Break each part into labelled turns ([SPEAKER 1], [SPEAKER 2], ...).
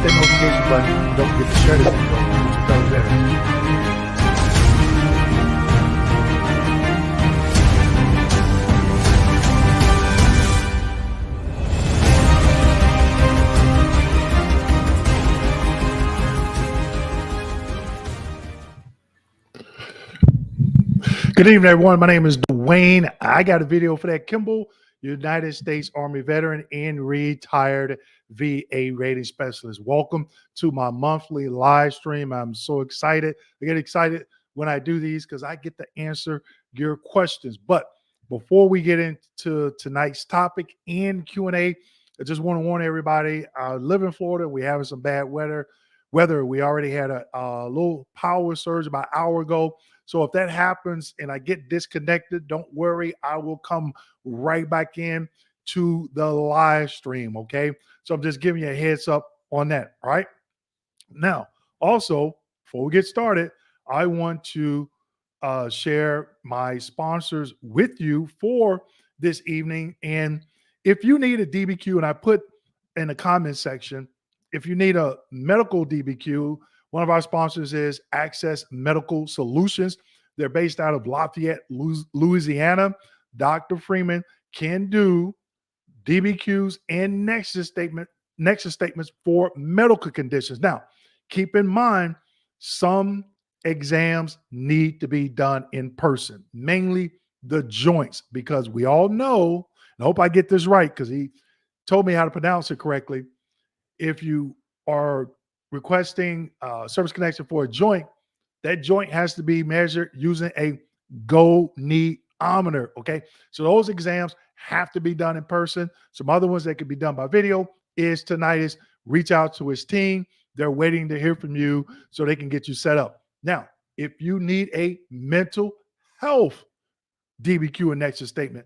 [SPEAKER 1] that notification button. Don't forget to share this video with your fellow veterans. Good evening, everyone. My name is Dwayne. I got a video for that. Kimball, United States Army veteran and retired VA rating specialist. Welcome to my monthly live stream. I'm so excited. I get excited when I do these because I get to answer your questions. But before we get into tonight's topic and Q&A, I just want to warn everybody, I live in Florida. We're having some bad weather. We already had a little power surge about an hour ago. So if that happens and I get disconnected, don't worry. I will come right back in to the live stream, okay? So I'm just giving you a heads up on that, all right? Now, also, before we get started, I want to share my sponsors with you for this evening. And if you need a DBQ, and I put in the comment section, if you need a medical DBQ, one of our sponsors is Access Medical Solutions. They're based out of Lafayette, Louisiana. Dr. Freeman can do DBQs and nexus statements for medical conditions. Now, keep in mind, some exams need to be done in person, mainly the joints, because we all know, and I hope I get this right because he told me how to pronounce it correctly. If you are requesting service connection for a joint, that joint has to be measured using a goniometer, okay? So those exams have to be done in person. Some other ones that can be done by video is tinnitus. Reach out to his team. They're waiting to hear from you so they can get you set up. Now, if you need a mental health DBQ and nexus statement,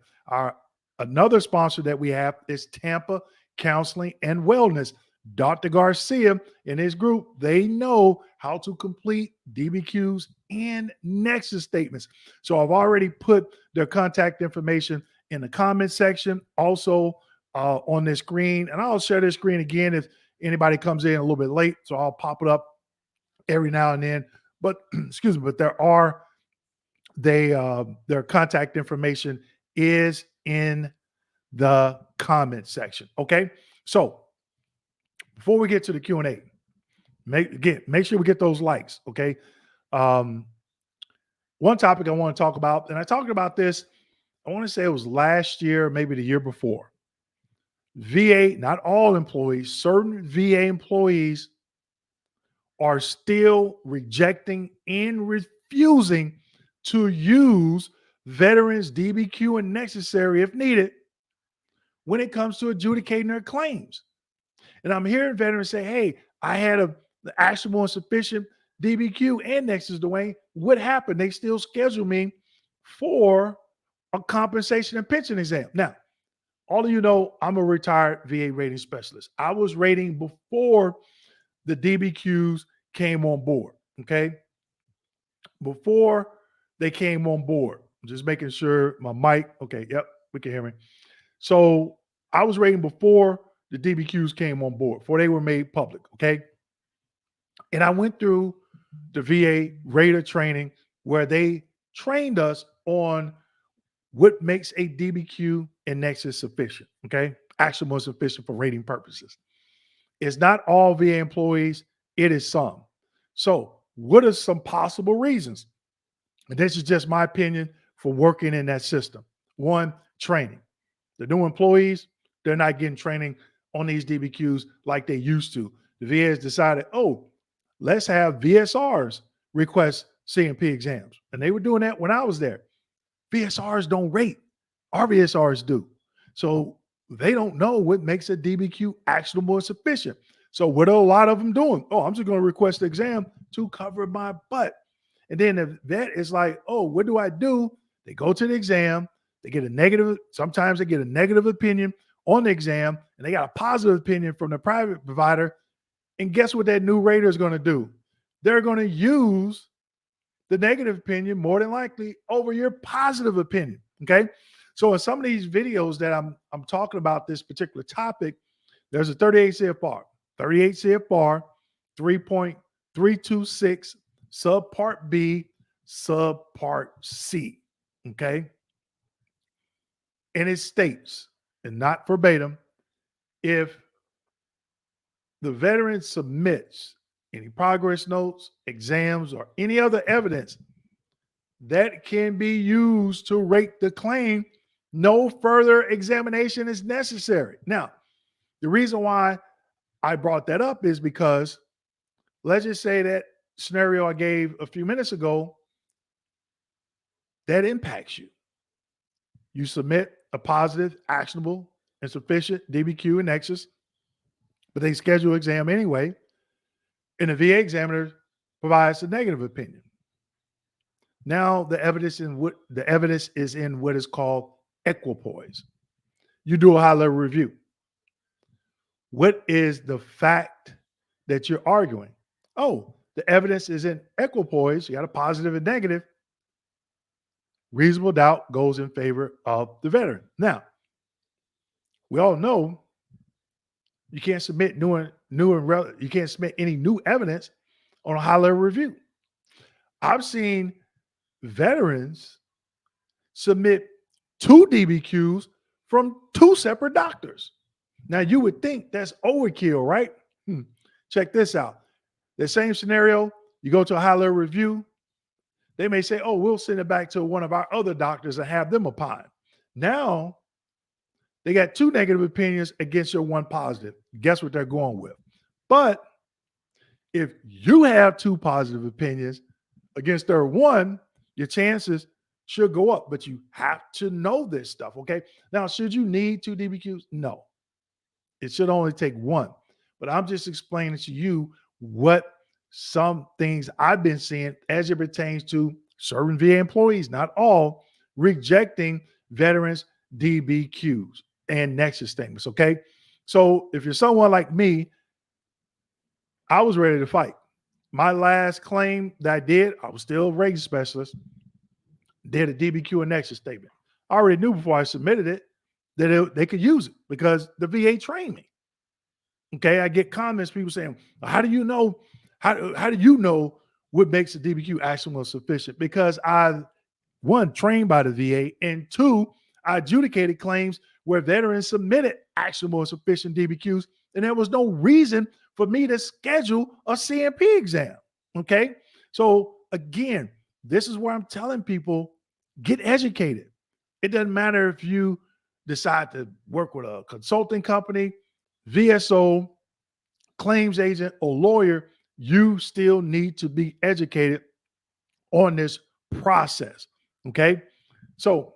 [SPEAKER 1] another sponsor that we have is Tampa Counseling and Wellness. Dr. Garcia and his group, they know how to complete DBQs and nexus statements. So I've already put their contact information in the comment section, also on this screen. And I'll share this screen again if anybody comes in a little bit late. So I'll pop it up every now and then. But excuse me, but their contact information is in the comment section. Okay. So before we get to the Q&A, make sure we get those likes, okay? One topic I want to talk about, and I talked about this, I want to say it was last year, maybe the year before. VA, not all employees, certain VA employees are still rejecting and refusing to use veterans DBQ and necessary if needed when it comes to adjudicating their claims. And I'm hearing veterans say, hey, I had the actionable and sufficient DBQ and nexus, Dwayne. What happened? They still schedule me for a compensation and pension exam. Now, all of you know I'm a retired VA rating specialist. I was rating before the DBQs came on board, okay? Before they came on board. Just making sure my mic, okay, yep, we can hear me. So I was rating before the DBQs came on board, before they were made public, okay? And I went through the VA rater training where they trained us on what makes a DBQ and nexus sufficient, okay? Actually more sufficient for rating purposes. It's not all VA employees, it is some. So what are some possible reasons? And this is just my opinion for working in that system. One, training. The new employees, they're not getting training on these DBQs like they used to. The VA has decided, oh, let's have VSRs request CMP exams. And they were doing that when I was there. VSRs don't rate. Our VSRs do. So they don't know what makes a DBQ actionable and sufficient. So what are a lot of them doing? Oh, I'm just going to request the exam to cover my butt. And then the vet is like, oh, what do I do? They go to the exam. They get a negative. Sometimes they get a negative opinion on the exam, and they got a positive opinion from the private provider. And guess what that new rater is going to do? They're going to use the negative opinion more than likely over your positive opinion. Okay. So in some of these videos that I'm talking about this particular topic, there's a 38 CFR. 38 CFR 3.326 subpart B, subpart C. Okay. And it states, and not verbatim, if the veteran submits any progress notes, exams, or any other evidence that can be used to rate the claim, no further examination is necessary. Now, the reason why I brought that up is because let's just say that scenario I gave a few minutes ago, that impacts you. You submit a positive, actionable, and sufficient DBQ and Nexus, but they schedule exam anyway, and the VA examiner provides a negative opinion. Now the evidence is in what is called equipoise. You do a high level review. What is the fact that you're arguing? Oh, the evidence is in equipoise. You got a positive and negative. Reasonable doubt goes in favor of the veteran. Now, we all know you can't submit you can't submit any new evidence on a high level review. I've seen veterans submit 2 DBQs from 2 separate doctors. Now, you would think that's overkill, right? Check this out. The same scenario, you go to a high level review, they may say, oh, we'll send it back to one of our other doctors and have them opine. Now, they got 2 negative opinions against your 1 positive. Guess what they're going with? But if you have 2 positive opinions against their 1, your chances should go up, but you have to know this stuff, okay? Now, should you need 2 DBQs? No. It should only take 1. But I'm just explaining to you what some things I've been seeing as it pertains to certain VA employees, not all, rejecting veterans' DBQs and Nexus statements, okay? So if you're someone like me, I was ready to fight. My last claim that I did, I was still a rating specialist, did a DBQ and Nexus statement. I already knew before I submitted it that they could use it because the VA trained me. Okay, I get comments, people saying, how do you know? How do you know what makes a DBQ actionable and sufficient? Because I, 1, trained by the VA, and 2, I adjudicated claims where veterans submitted actionable and sufficient DBQs, and there was no reason for me to schedule a CMP exam. Okay, so again, this is where I'm telling people, get educated. It doesn't matter if you decide to work with a consulting company, VSO, claims agent, or lawyer, you still need to be educated on this process. Okay. So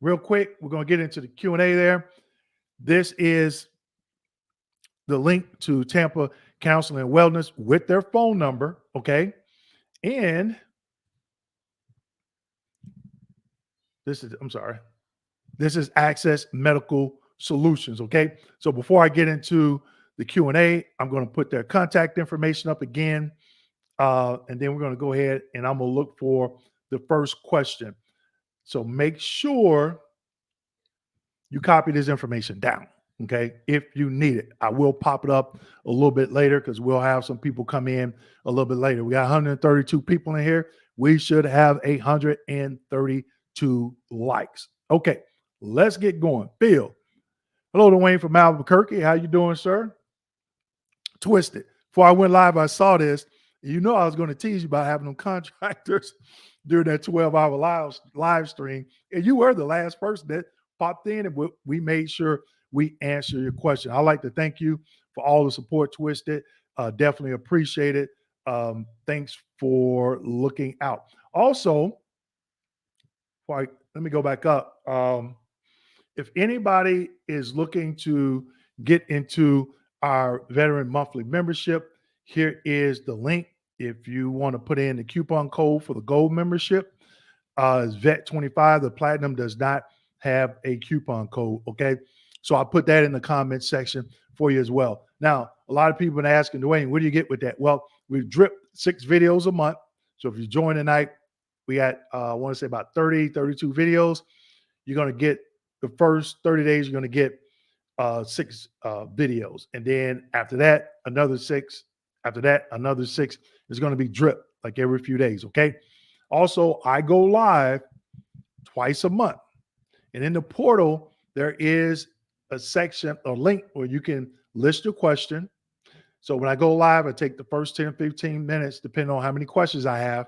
[SPEAKER 1] real quick, we're going to get into the Q&A there. This is the link to Tampa Counseling and Wellness with their phone number. Okay. And this is Access Medical Solutions. Okay. So before I get into the Q&A, I'm going to put their contact information up again. And then we're going to go ahead and I'm going to look for the first question. So make sure you copy this information down. Okay. If you need it, I will pop it up a little bit later because we'll have some people come in a little bit later. We got 132 people in here. We should have 832 likes. Okay. Let's get going. Bill. Hello to Wayne from Albuquerque. How you doing, sir? Twisted. Before I went live, I saw this. You know I was going to tease you about having them contractors during that 12-hour live stream. And you were the last person that popped in, and we made sure we answer your question. I'd like to thank you for all the support, Twisted. Definitely appreciate it. Thanks for looking out. Also, let me go back up. If anybody is looking to get into our veteran monthly membership, here is the link. If you want to put in the coupon code for the gold membership, it's VET25. The platinum does not have a coupon code. Okay. So I'll put that in the comments section for you as well. Now, a lot of people have been asking, Dwayne, what do you get with that? Well, we've dripped 6 videos a month. So if you join tonight, we got, I want to say about 32 videos. You're going to get the first 30 days, you're going to get six videos. And then after that, another six. After that, another six. It's going to be drip like every few days. Okay. Also, I go live twice a month. And in the portal, there is a section, a link where you can list your question. So when I go live, I take the first 10, 15 minutes, depending on how many questions I have,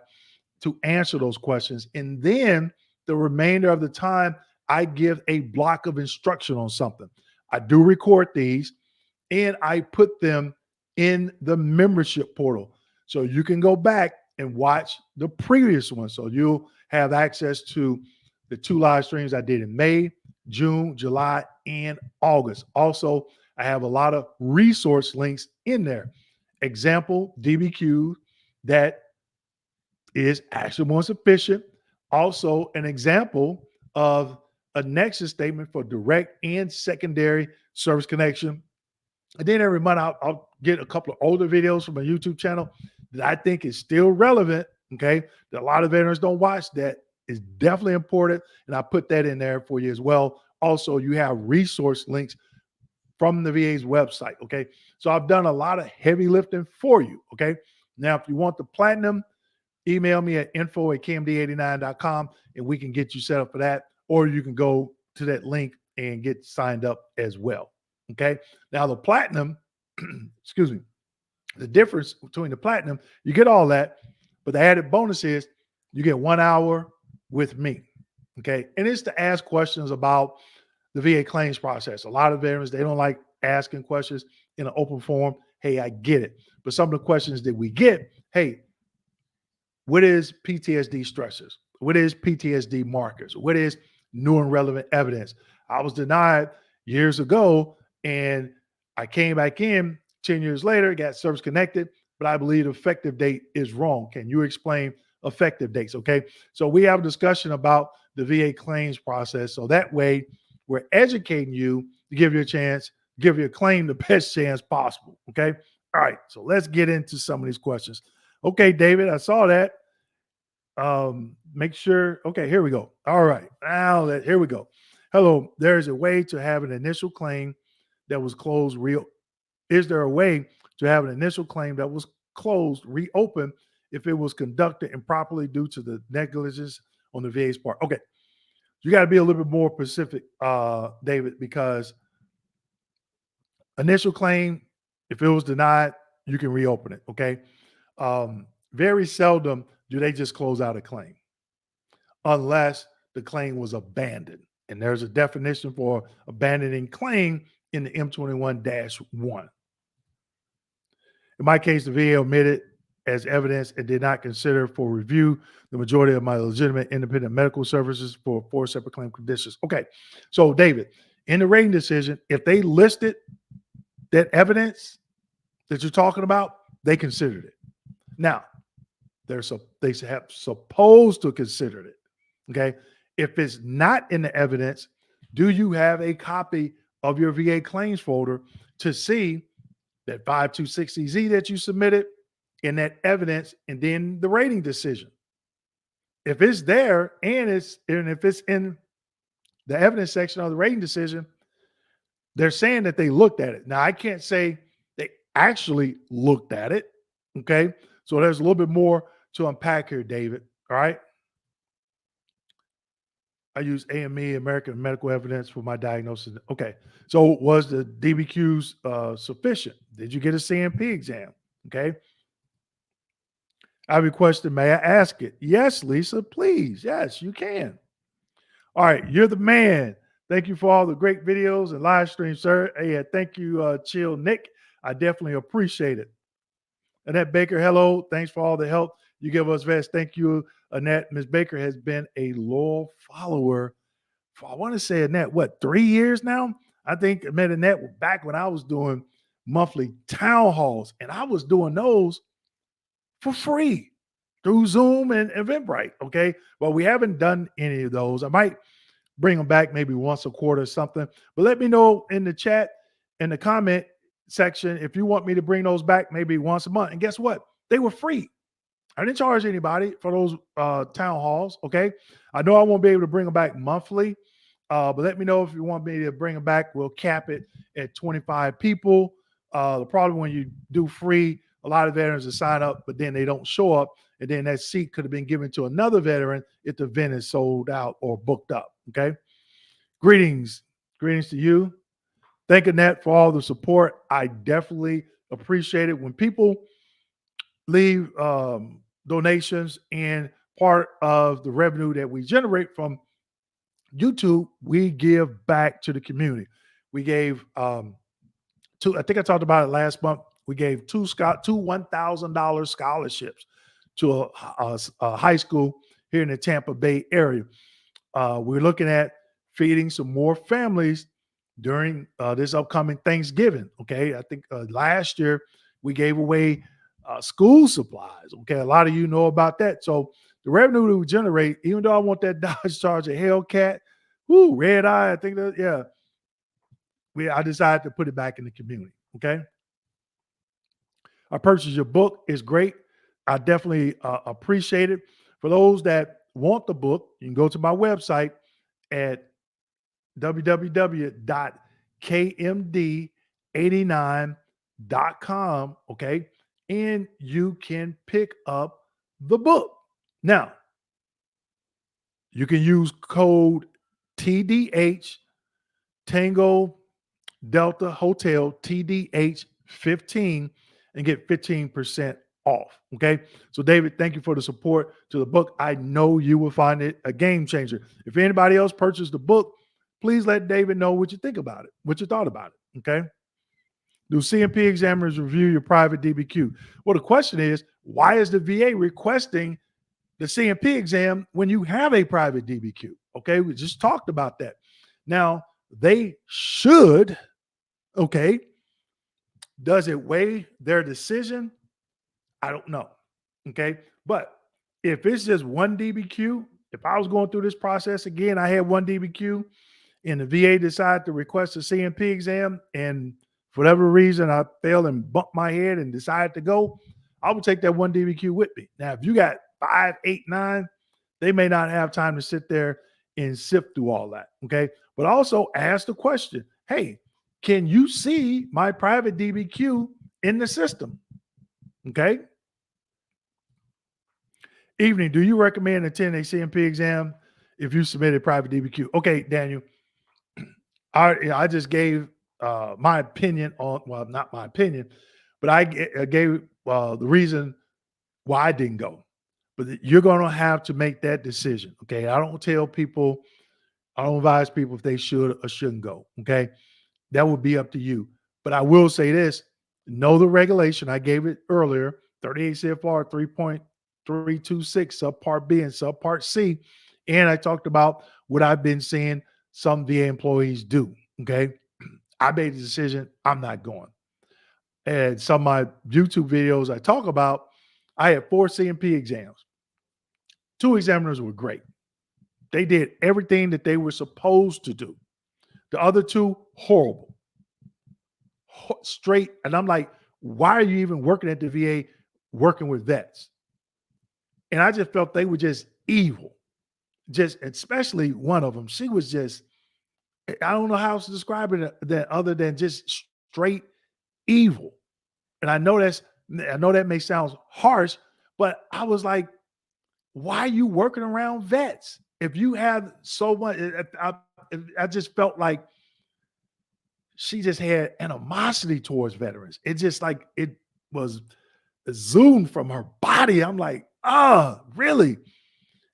[SPEAKER 1] to answer those questions. And then the remainder of the time, I give a block of instruction on something. I do record these and I put them in the membership portal. So you can go back and watch the previous one. So you'll have access to the 2 live streams I did in May, June, July, and August. Also, I have a lot of resource links in there. Example, DBQ that is actually more sufficient. Also, an example of a nexus statement for direct and secondary service connection. And then every month I'll get a couple of older videos from my YouTube channel that I think is still relevant. Okay. That a lot of veterans don't watch that is definitely important. And I put that in there for you as well. Also, you have resource links from the VA's website. Okay. So I've done a lot of heavy lifting for you. Okay. Now, if you want the platinum, email me at info@kmd89.com and we can get you set up for that. Or you can go to that link and get signed up as well. Okay. Now, the platinum, excuse me, the difference between the platinum, you get all that, but the added bonus is you get 1 hour with me. Okay. And it's to ask questions about the VA claims process. A lot of veterans, they don't like asking questions in an open forum. Hey, I get it. But some of the questions that we get, hey, what is PTSD stressors? What is PTSD markers? What is new and relevant evidence? I was denied years ago and I came back in 10 years later, got service connected, but I believe the effective date is wrong. Can you explain effective dates? Okay. So we have a discussion about the VA claims process. So that way we're educating you to give you a chance, give your claim the best chance possible. Okay. All right. So let's get into some of these questions. Okay, David, I saw that. Make sure. Okay, here we go. All right. Here we go. Hello, there is a way to have an initial claim that was closed Is there a way to have an initial claim that was closed reopened if it was conducted improperly due to the negligence on the VA's part? Okay. You got to be a little bit more specific, David, because initial claim, if it was denied, you can reopen it. Okay. Very seldom do they just close out a claim unless the claim was abandoned. And there's a definition for abandoning claim in the M21-1. In my case, the VA omitted as evidence and did not consider for review the majority of my legitimate independent medical services for 4 separate claim conditions. Okay. So, David, in the rating decision, if they listed that evidence that you're talking about, they considered it. Now, they have supposed to consider it. Okay. If it's not in the evidence, do you have a copy of your VA claims folder to see that 5260Z that you submitted in that evidence and then the rating decision? If it's there and if it's in the evidence section of the rating decision, they're saying that they looked at it. Now, I can't say they actually looked at it. Okay. So there's a little bit more to unpack here, David. All right. I use AME, American Medical Evidence, for my diagnosis. Okay. So was the DBQs sufficient? Did you get a CMP exam? Okay. I requested, may I ask it? Yes, Lisa, please. Yes, you can. All right. You're the man. Thank you for all the great videos and live streams, sir. Hey, thank you, Chill Nick. I definitely appreciate it. Annette Baker, hello. Thanks for all the help you give us, vets. Thank you, Annette. Ms. Baker has been a loyal follower for, I want to say, Annette, 3 years now? I think I met Annette back when I was doing monthly town halls, and I was doing those for free through Zoom and Eventbrite. Okay. Well, we haven't done any of those. I might bring them back maybe once a quarter or something, but let me know in the chat, in the comment section, if you want me to bring those back maybe once a month. And guess what? They were free. I didn't charge anybody for those town halls. Okay. I know I won't be able to bring them back monthly But let me know if you want me to bring them back. We'll cap it at 25 people. The problem when you do free, a lot of veterans will sign up, but then they don't show up. And then that seat could have been given to another veteran if the event is sold out or booked up. Okay. Greetings. Greetings to you. Thank Annette for all the support. I definitely appreciate it when people leave donations, and part of the revenue that we generate from YouTube, we give back to the community. We gave two, I think I talked about it last month. We gave two $1,000 scholarships to a high school here in the Tampa Bay area. We're looking at feeding some more families during this upcoming Thanksgiving. Okay, I think last year we gave away school supplies. Okay, a lot of you know about that. So the revenue that we generate, even though I want that Dodge Charger Hellcat, red eye, I think that, yeah, I decided to put it back in the community. Okay, I purchased your book. It's great. I definitely appreciate it. For those that want the book, you can go to my website at www.kmd89.com, okay? And you can pick up the book. Now, you can use code TDH Tango Delta Hotel TDH 15 and get 15% off. Okay. So, David, thank you for the support to the book. I know you will find it a game changer. If anybody else purchased the book, please let David know what you think about it, what you thought about it. Okay. Do CMP examiners review your private DBQ? Well, the question is, why is the VA requesting the CMP exam when you have a private DBQ? Okay. We just talked about that. Now, they should, okay. Does it weigh their decision? I don't know. Okay. But if it's just one DBQ, if I was going through this process again, I had one DBQ and the VA decided to request a CMP exam, and for whatever reason I failed and bumped my head and decided to go, I would take that one DBQ with me. Now, if you got 5, 8, 9, they may not have time to sit there and sift through all that. Okay. But also ask the question, hey, can you see my private DBQ in the system? Okay. Evening, do you recommend attending a CMP exam if you submitted private DBQ? Okay, Daniel, I just gave my opinion on, well, not my opinion, but I gave the reason why I didn't go. But you're going to have to make that decision. Okay. I don't tell people, I don't advise people if they should or shouldn't go. Okay. That would be up to you. But I will say this, know the regulation. I gave it earlier, 38 CFR 3.326, subpart B and subpart C. And I talked about what I've been seeing some VA employees do. Okay. I made the decision, I'm not going. And some of my YouTube videos I talk about, I had 4 CMP exams. 2 examiners were great. They did everything that they were supposed to do. The other 2, horrible. Straight. And I'm like, why are you even working at the VA working with vets? And I just felt they were just evil. Just, especially one of them. She was just, I don't know how else to describe it that other than just straight evil. And I know that may sound harsh, but I was like, why are you working around vets? If you have so much, I just felt like she just had animosity towards veterans. It just like, it was zoomed from her body. I'm like, really?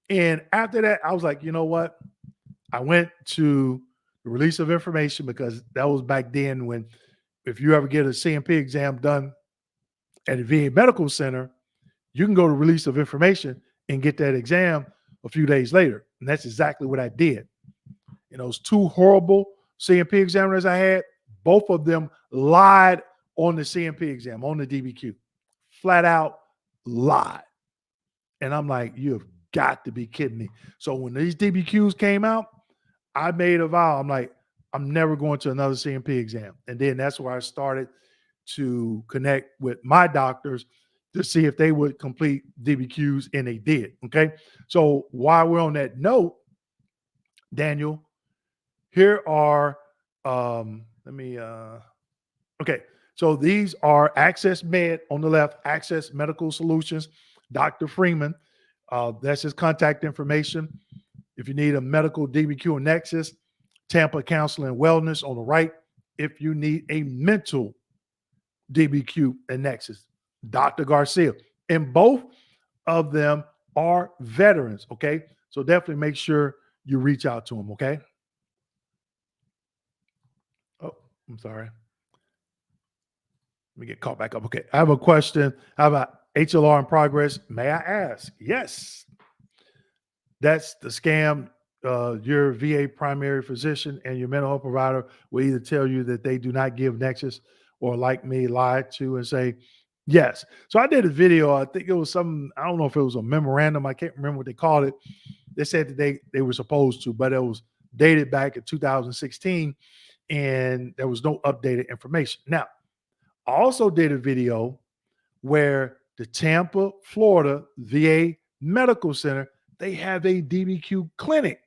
[SPEAKER 1] And after that, I was like, you know what? I went to the release of information because that was back then when, if you ever get a CMP exam done at a VA medical center, you can go to release of information and get that exam a few days later. And that's exactly what I did. And those 2 horrible CMP examiners I had, both of them lied on the CMP exam, on the DBQ. Flat out lied. And I'm like, you have got to be kidding me. So when these DBQs came out, I made a vow. I'm like, I'm never going to another CMP exam. And then that's where I started to connect with my doctors to see if they would complete DBQs, and they did. Okay. So while we're on that note, Daniel, here are, okay. So these are Access Med on the left, Access Medical Solutions, Dr. Freeman. That's his contact information. If you need a medical DBQ and Nexus, Tampa Counseling and Wellness on the right. If you need a mental DBQ and Nexus, Dr. Garcia. And both of them are veterans, okay? So definitely make sure you reach out to them, okay? Oh, I'm sorry. Let me get caught back up. Okay, I have a question. How about HLR in progress? May I ask? Yes. That's the scam. Your VA primary physician and your mental health provider will either tell you that they do not give Nexus or, like me, lie to and say yes. So I did a video. I think it was some, I don't know if it was a memorandum. I can't remember what they called it. They said that they were supposed to, but it was dated back in 2016 and there was no updated information. Now, I also did a video where the Tampa, Florida VA Medical Center, they have a DBQ clinic.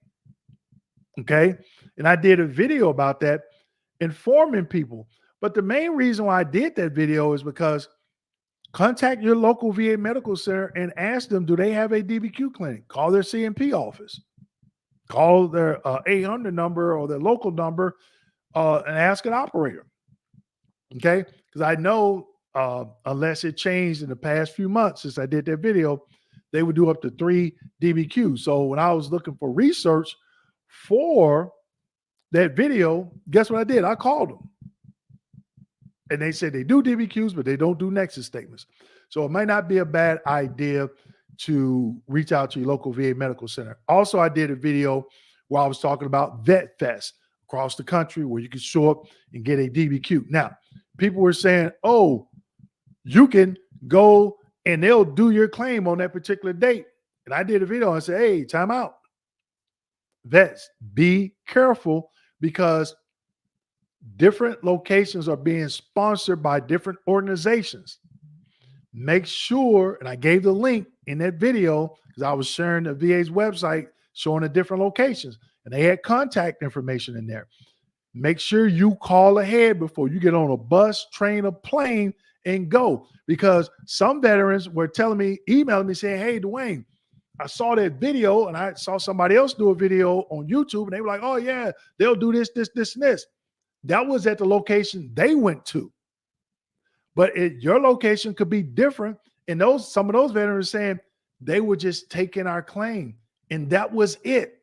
[SPEAKER 1] Okay. And I did a video about that, informing people. But the main reason why I did that video is because contact your local VA Medical Center and ask them, do they have a DBQ clinic? Call their CMP office, call their 800 number or their local number and ask an operator. Okay. Because I know unless it changed in the past few months since I did that video, they would do up to 3 DBQs. So when I was looking for research for that video, guess what I did? I called them. And they said they do DBQs, but they don't do Nexus statements. So it might not be a bad idea to reach out to your local VA Medical Center. Also, I did a video where I was talking about Vet Fest across the country where you can show up and get a DBQ. Now, people were saying, oh, you can go and they'll do your claim on that particular date. And I did a video and said, hey, time out. Vets, be careful because different locations are being sponsored by different organizations. Make sure, and I gave the link in that video because I was sharing the VA's website showing the different locations and they had contact information in there. Make sure you call ahead before you get on a bus, train, or plane and go, because some veterans were emailing me saying, hey, Dwayne, I saw that video and I saw somebody else do a video on YouTube and they were like, oh yeah, they'll do this, this, this, and this. That was at the location they went to. But your location could be different. And some of those veterans saying they were just taking our claim. And that was it.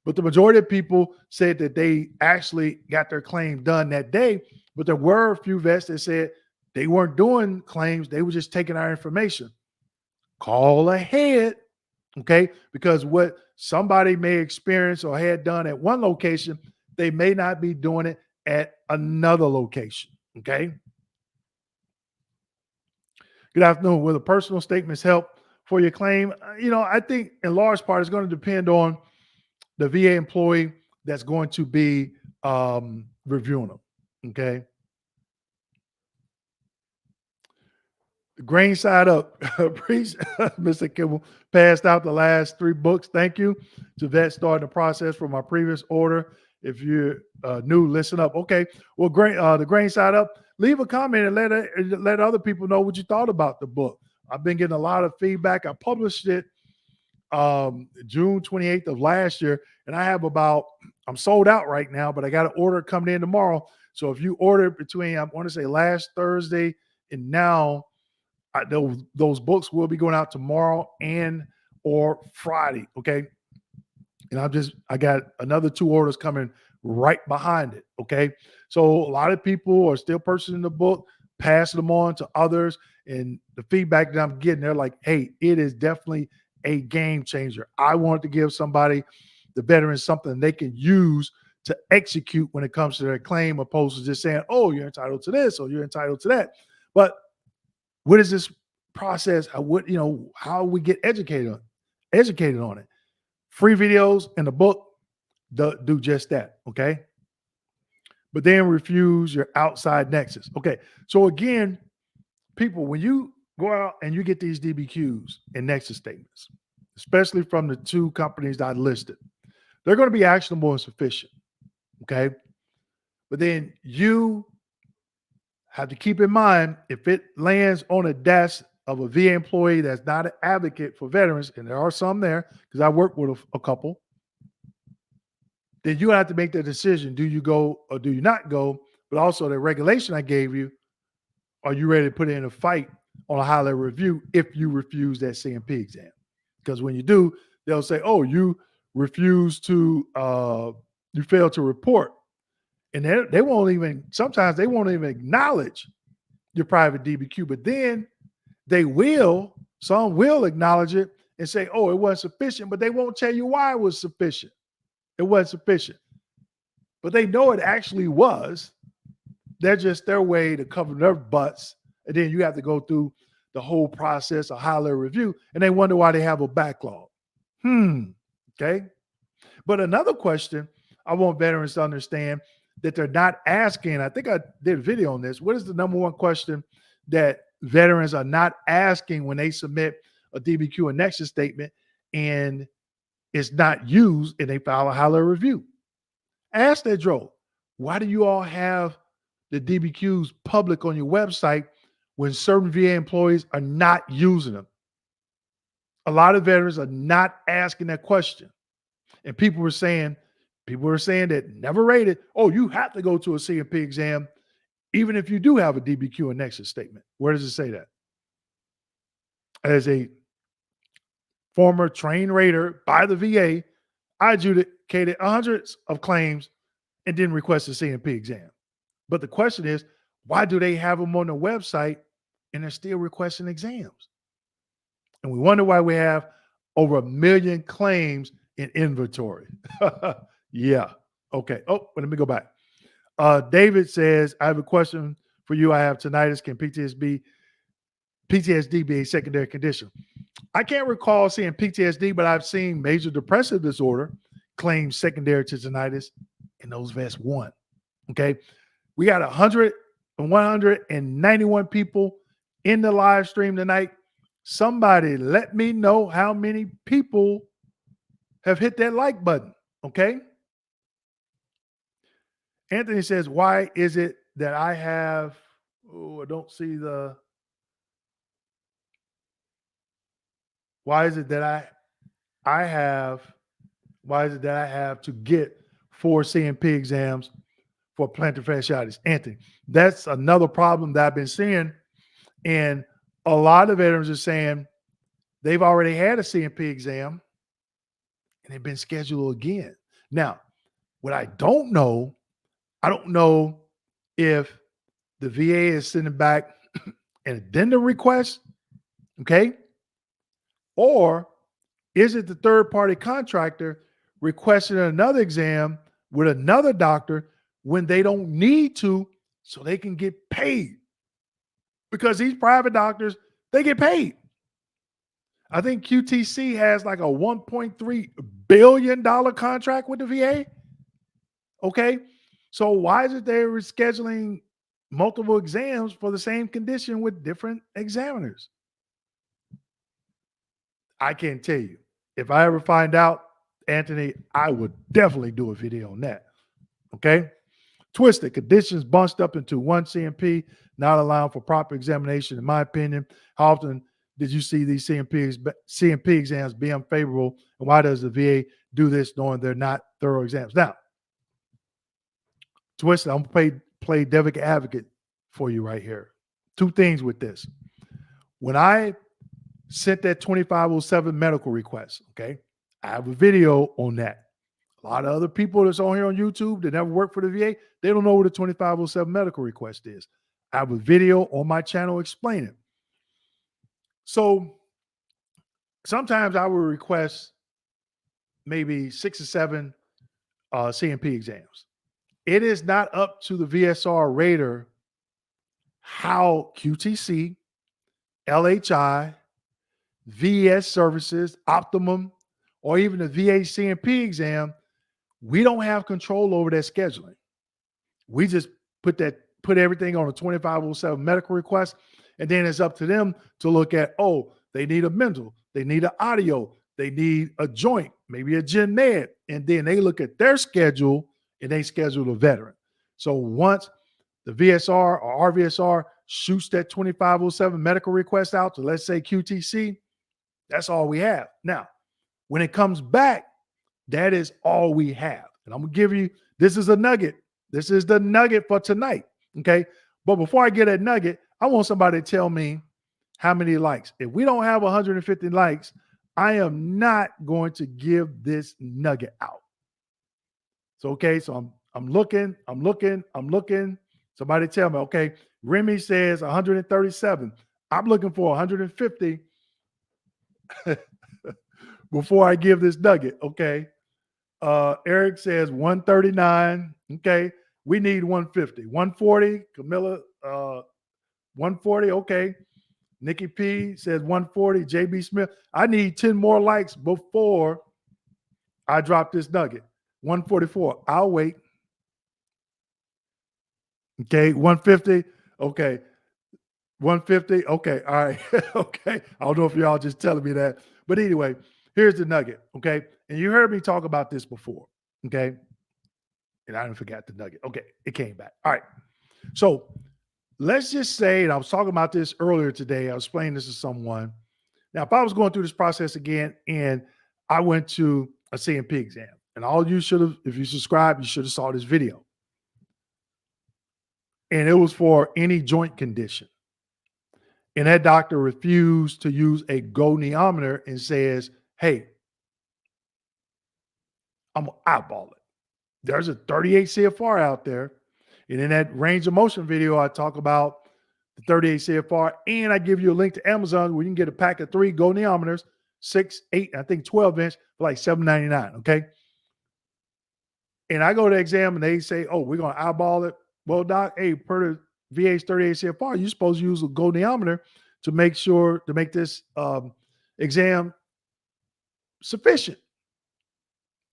[SPEAKER 1] But the majority of people said that they actually got their claim done that day. But there were a few vets that said they weren't doing claims. They were just taking our information. Call ahead, okay? Because what somebody may experience or had done at one location, they may not be doing it at another location, okay? Good afternoon. Will the personal statements help for your claim? I think in large part it's going to depend on the VA employee that's going to be reviewing them, okay? Grain side up. Mr. Kimball passed out the last 3 books. Thank you to Vet starting the process for my previous order. If you're new, listen up. Okay. Well, the grain side up. Leave a comment and let other people know what you thought about the book. I've been getting a lot of feedback. I published it June 28th of last year, and I have I'm sold out right now, but I got an order coming in tomorrow. So if you order between, I want to say last Thursday and now, those books will be going out tomorrow or Friday. Okay. And I got another 2 orders coming right behind it. Okay. So a lot of people are still purchasing the book, passing them on to others. And the feedback that I'm getting, they're like, hey, it is definitely a game changer. I want to give the veterans, something they can use to execute when it comes to their claim, opposed to just saying, oh, you're entitled to this or you're entitled to that. But what is this process? How we get educated on it? Free videos and the book do just that. Okay. But then refuse your outside nexus. Okay. So again, people, when you go out and you get these DBQs and nexus statements, especially from the 2 companies that I listed, they're going to be actionable and sufficient. Okay. But then you have to keep in mind, if it lands on a desk of a VA employee that's not an advocate for veterans, and there are some there because I work with a couple, then you have to make the decision: do you go or do you not go? But also the regulation I gave you: are you ready to put in a fight on a high level review if you refuse that CMP exam? Because when you do, they'll say, "Oh, you refuse to, you failed to report," and they won't even. Sometimes they won't even acknowledge your private DBQ, but then they will. Some will acknowledge it and say, "Oh, it wasn't sufficient," but they won't tell you why it was sufficient. It wasn't sufficient, but they know it actually was. They're just their way to cover their butts, and then you have to go through the whole process of high level review, and they wonder why they have a backlog. Okay. But another question I want veterans to understand that they're not asking. I think I did a video on this. What is the number one question that veterans are not asking when they submit a DBQ and nexus statement and it's not used and they file a high level review? Ask that, Joe. Why do you all have the DBQs public on your website when certain VA employees are not using them? A lot of veterans are not asking that question. And people were saying that never rated, oh, you have to go to a CMP exam, even if you do have a DBQ and nexus statement. Where does it say that? As a former trained rater by the VA, I adjudicated hundreds of claims and didn't request a CMP exam. But the question is, why do they have them on the website and they're still requesting exams? And we wonder why we have over 1 million claims in inventory. Yeah. Okay. Oh, let me go back. David says, I have a question for you. I have tinnitus. Can PTSD be a secondary condition? I can't recall seeing PTSD, but I've seen major depressive disorder claims secondary to tinnitus, and those vests won. Okay. We got 191 people in the live stream tonight. Somebody let me know how many people have hit that like button. Okay. Anthony says, why is it that I have, I don't see the, why is it that I have to get 4 CMP exams for plantar fasciitis? Anthony, that's another problem that I've been seeing. And a lot of veterans are saying they've already had a CMP exam and they've been scheduled again. Now, what I don't know if the VA is sending back an addendum request, okay? Or is it the third-party contractor requesting another exam with another doctor when they don't need to so they can get paid? Because these private doctors, they get paid. I think QTC has like a $1.3 billion contract with the VA. Okay. So why is it they're rescheduling multiple exams for the same condition with different examiners? I can't tell you. If I ever find out, Anthony, I would definitely do a video on that. Okay. Twisted conditions bunched up into one CMP, not allowing for proper examination, in my opinion. How often did you see these CMP exams be unfavorable? And why does the VA do this knowing they're not thorough exams? Now, Twisted, I'm going to play devil's advocate for you right here. 2 things with this. When I sent that 2507 medical request, okay, I have a video on that. A lot of other people that's on here on YouTube that never worked for the VA, they don't know what a 2507 medical request is. I have a video on my channel explaining. So sometimes I will request maybe 6 or 7 CMP exams. It is not up to the VSR rater how QTC, LHI, VS Services, Optimum, or even the VA CMP exam. We don't have control over that scheduling. We just put everything on a 2507 medical request, and then it's up to them to look at, oh, they need a mental, they need an audio, they need a joint, maybe a gen med, and then they look at their schedule and they schedule a veteran. So once the VSR or RVSR shoots that 2507 medical request out to, let's say, QTC, that's all we have. Now, when it comes back, that is all we have. And I'm going to give you, this is a nugget. This is the nugget for tonight. Okay. But before I get that nugget, I want somebody to tell me how many likes. If we don't have 150 likes, I am not going to give this nugget out. So, okay. So I'm looking. Somebody tell me, okay, Remy says 137. I'm looking for 150 before I give this nugget. Okay. Eric says 139. Okay. We need 150. 140. Camilla, 140. Okay. Nikki P says 140. JB Smith. I need 10 more likes before I drop this nugget. 144. I'll wait. Okay. 150. Okay. 150. Okay. All right. Okay. I don't know if y'all just telling me that. But anyway, here's the nugget. Okay. And you heard me talk about this before. Okay. And I didn't forget the nugget. Okay. It came back. All right. So let's just say, and I was talking about this earlier today. I was explaining this to someone. Now, if I was going through this process again and I went to a CMP exam, and all you should have, if you subscribe, you should have saw this video. And it was for any joint condition. And that doctor refused to use a goniometer and says, hey, I'm going to eyeball it. There's a 38 CFR out there. And in that range of motion video, I talk about the 38 CFR, and I give you a link to Amazon where you can get a pack of 3 goniometers, 6, 8, I think 12 inch for like $7.99. Okay. And I go to exam and they say, oh, we're going to eyeball it. Well, doc, hey, per the VA's 38 CFR, you're supposed to use a goniometer to make sure to make this exam sufficient.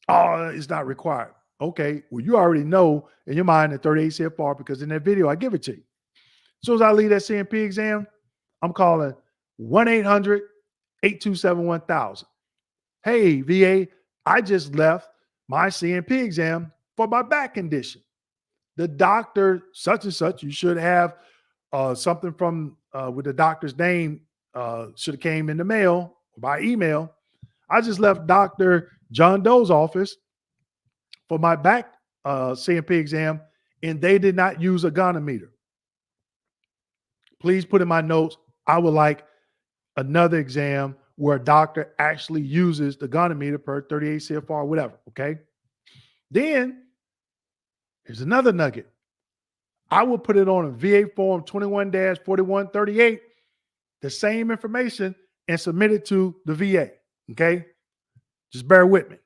[SPEAKER 1] Oh, it's not required. Okay, well, you already know in your mind the 38 CFR because in that video, I give it to you. As soon as I leave that CMP exam, I'm calling 1-800-827-1000. Hey, VA, I just left my CMP exam for my back condition. The doctor, such and such, you should have something from with the doctor's name should have came in the mail or by email. I just left Dr. John Doe's office for my back CMP exam, and they did not use a gonometer. Please put in my notes, I would like another exam where a doctor actually uses the gonometer per 38 CFR, whatever, okay? Then, here's another nugget. I will put it on a VA form 21-4138, the same information, and submit it to the VA, okay? Just bear with me.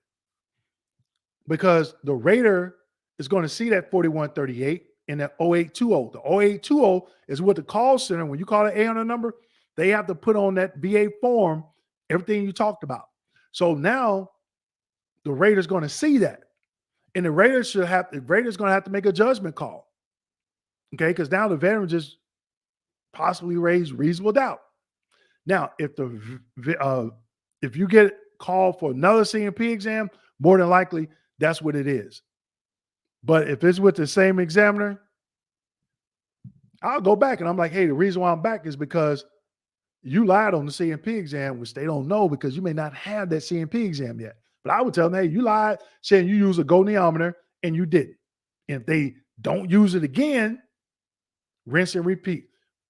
[SPEAKER 1] Because the rater is going to see that 4138 and that 0820. The 0820 is what the call center, when you call the A on a number, they have to put on that VA form everything you talked about. So now the rater is going to see that. And the rater is going to have to make a judgment call. Okay, because now the veteran just possibly raised reasonable doubt. Now, if you get called for another CMP exam, more than likely that's what it is. But if it's with the same examiner, I'll go back and I'm like, hey, the reason why I'm back is because you lied on the CMP exam, which they don't know because you may not have that CMP exam yet. But I would tell them, hey, you lied saying you use a goniometer and you didn't. And if they don't use it again, rinse and repeat.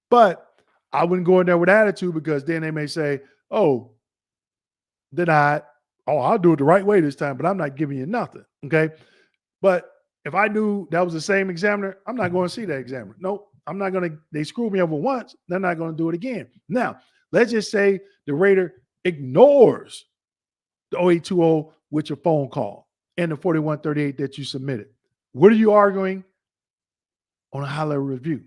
[SPEAKER 1] But I wouldn't go in there with attitude because then they may say, oh, denied. Oh, I'll do it the right way this time, but I'm not giving you nothing. Okay. But if I knew that was the same examiner, I'm not going to see that examiner. Nope. I'm not going to, they screwed me over once. They're not going to do it again. Now, let's just say the rater ignores the 0820 with your phone call and the 4138 that you submitted. What are you arguing on a high-level review?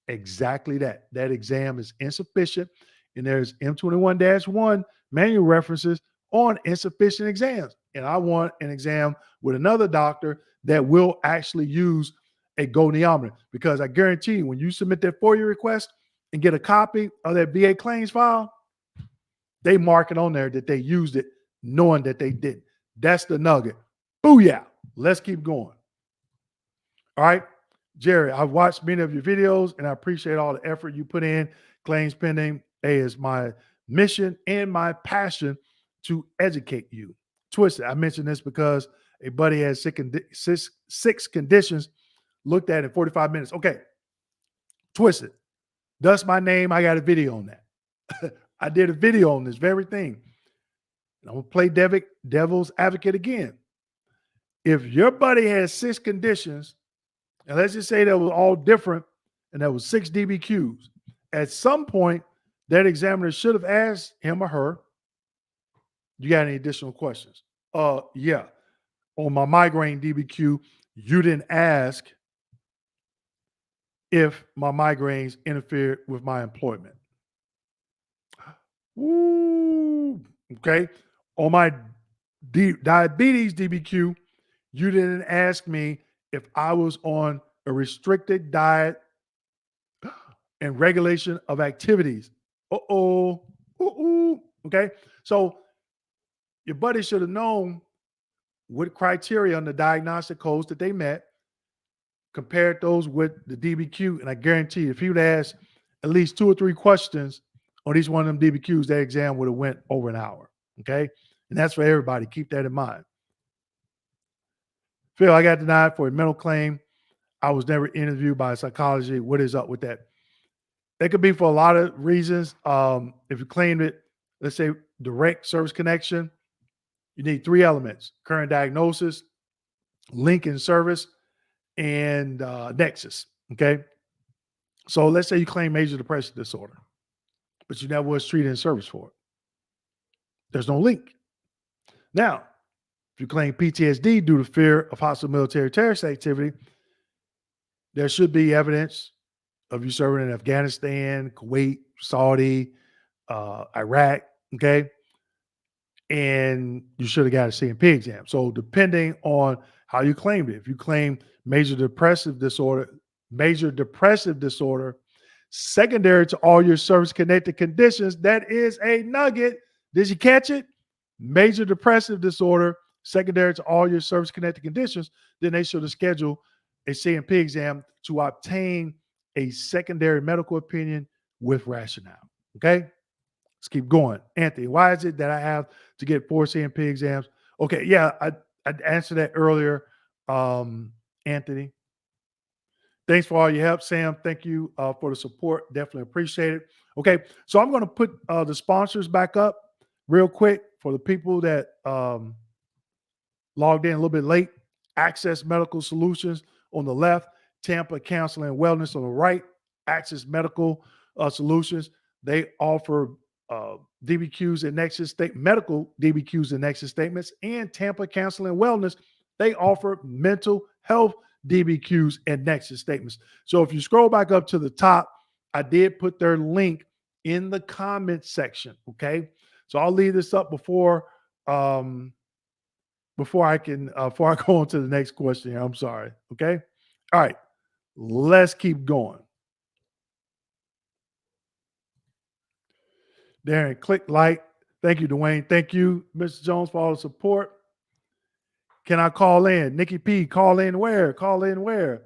[SPEAKER 1] Exactly that. That exam is insufficient, and there's M21-1 manual references on insufficient exams. And I want an exam with another doctor that will actually use a goniometer, because I guarantee you, when you submit that FOIA request and get a copy of that VA claims file, they mark it on there that they used it knowing that they didn't. That's the nugget. Booyah. Let's keep going. All right. Jerry, I've watched many of your videos and I appreciate all the effort you put in. Claims pending is my mission and my passion to educate you. Twisted. I mentioned this because a buddy has six conditions looked at in 45 minutes. Okay. Twisted. That's my name. I got a video on that. I did a video on this very thing. And I'm going to play devil's advocate again. If your buddy has 6 conditions, and let's just say they were all different, and there was 6 DBQs, at some point, that examiner should have asked him or her, you got any additional questions? Yeah. On my migraine DBQ, you didn't ask if my migraines interfered with my employment. Ooh, okay. On my diabetes DBQ, you didn't ask me if I was on a restricted diet and regulation of activities. Okay. So your buddy should have known what criteria on the diagnostic codes that they met, compared those with the DBQ. And I guarantee you, if he would ask at least 2 or 3 questions on each one of them DBQs, that exam would have went over an hour. Okay. And that's for everybody. Keep that in mind. Phil, I got denied for a mental claim. I was never interviewed by a psychologist. What is up with that? It could be for a lot of reasons. If you claimed it, let's say direct service connection, you need 3 elements: current diagnosis, link in service, and nexus. Okay. So let's say you claim major depressive disorder, but you never was treated in service for it. There's no link. Now, if you claim PTSD due to fear of hostile military terrorist activity, there should be evidence of you serving in Afghanistan, Kuwait, Saudi, Iraq, okay? And you should have got a CMP exam. So depending on how you claimed it, if you claim major depressive disorder, secondary to all your service-connected conditions, that is a nugget. Did you catch it? Major depressive disorder, secondary to all your service-connected conditions, then they should have scheduled a CMP exam to obtain a secondary medical opinion with rationale. Okay? Let's keep going. Anthony, why is it that I have to get 4 CMP exams? Okay, yeah, I answered that earlier, Anthony. Thanks for all your help, Sam. Thank you for the support. Definitely appreciate it. Okay, so I'm going to put the sponsors back up real quick for the people that logged in a little bit late. Access Medical Solutions on the left, Tampa Counseling and Wellness on the right. Access Medical Solutions. They offer DBQs and nexus medical DBQs and nexus statements, and Tampa Counseling and Wellness. They offer mental health DBQs and nexus statements. So if you scroll back up to the top, I did put their link in the comment section. Okay, so I'll leave this up before I go on to the next question here. I'm sorry. Okay, all right, let's keep going. Darren, click like. Thank you, Dwayne. Thank you, Mr. Jones, for all the support. Can I call in? Nikki P, call in where? Call in where?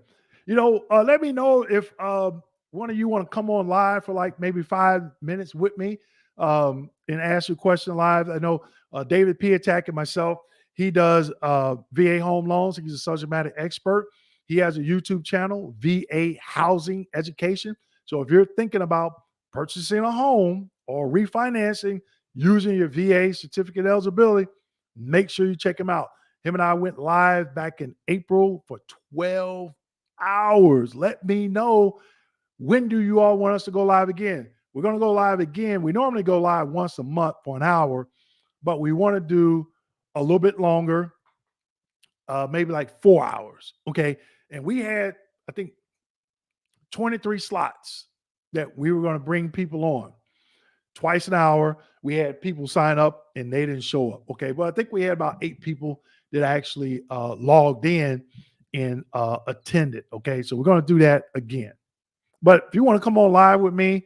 [SPEAKER 1] Let me know if one of you want to come on live for like maybe 5 minutes with me and ask your question live. I know David P. Attack and myself, he does VA home loans. He's a subject matter expert. He has a YouTube channel, VA Housing Education. So if you're thinking about purchasing a home or refinancing using your VA certificate eligibility, make sure you check him out. Him and I went live back in April for 12 hours. Let me know, when do you all want us to go live again? We're going to go live again. We normally go live once a month for an hour, but we want to do a little bit longer, maybe like 4 hours. Okay. And we had, I think, 23 slots that we were going to bring people on. Twice an hour. We had people sign up and they didn't show up. Okay. But I think we had about 8 people that actually logged in and attended. Okay. So we're going to do that again. But if you want to come on live with me,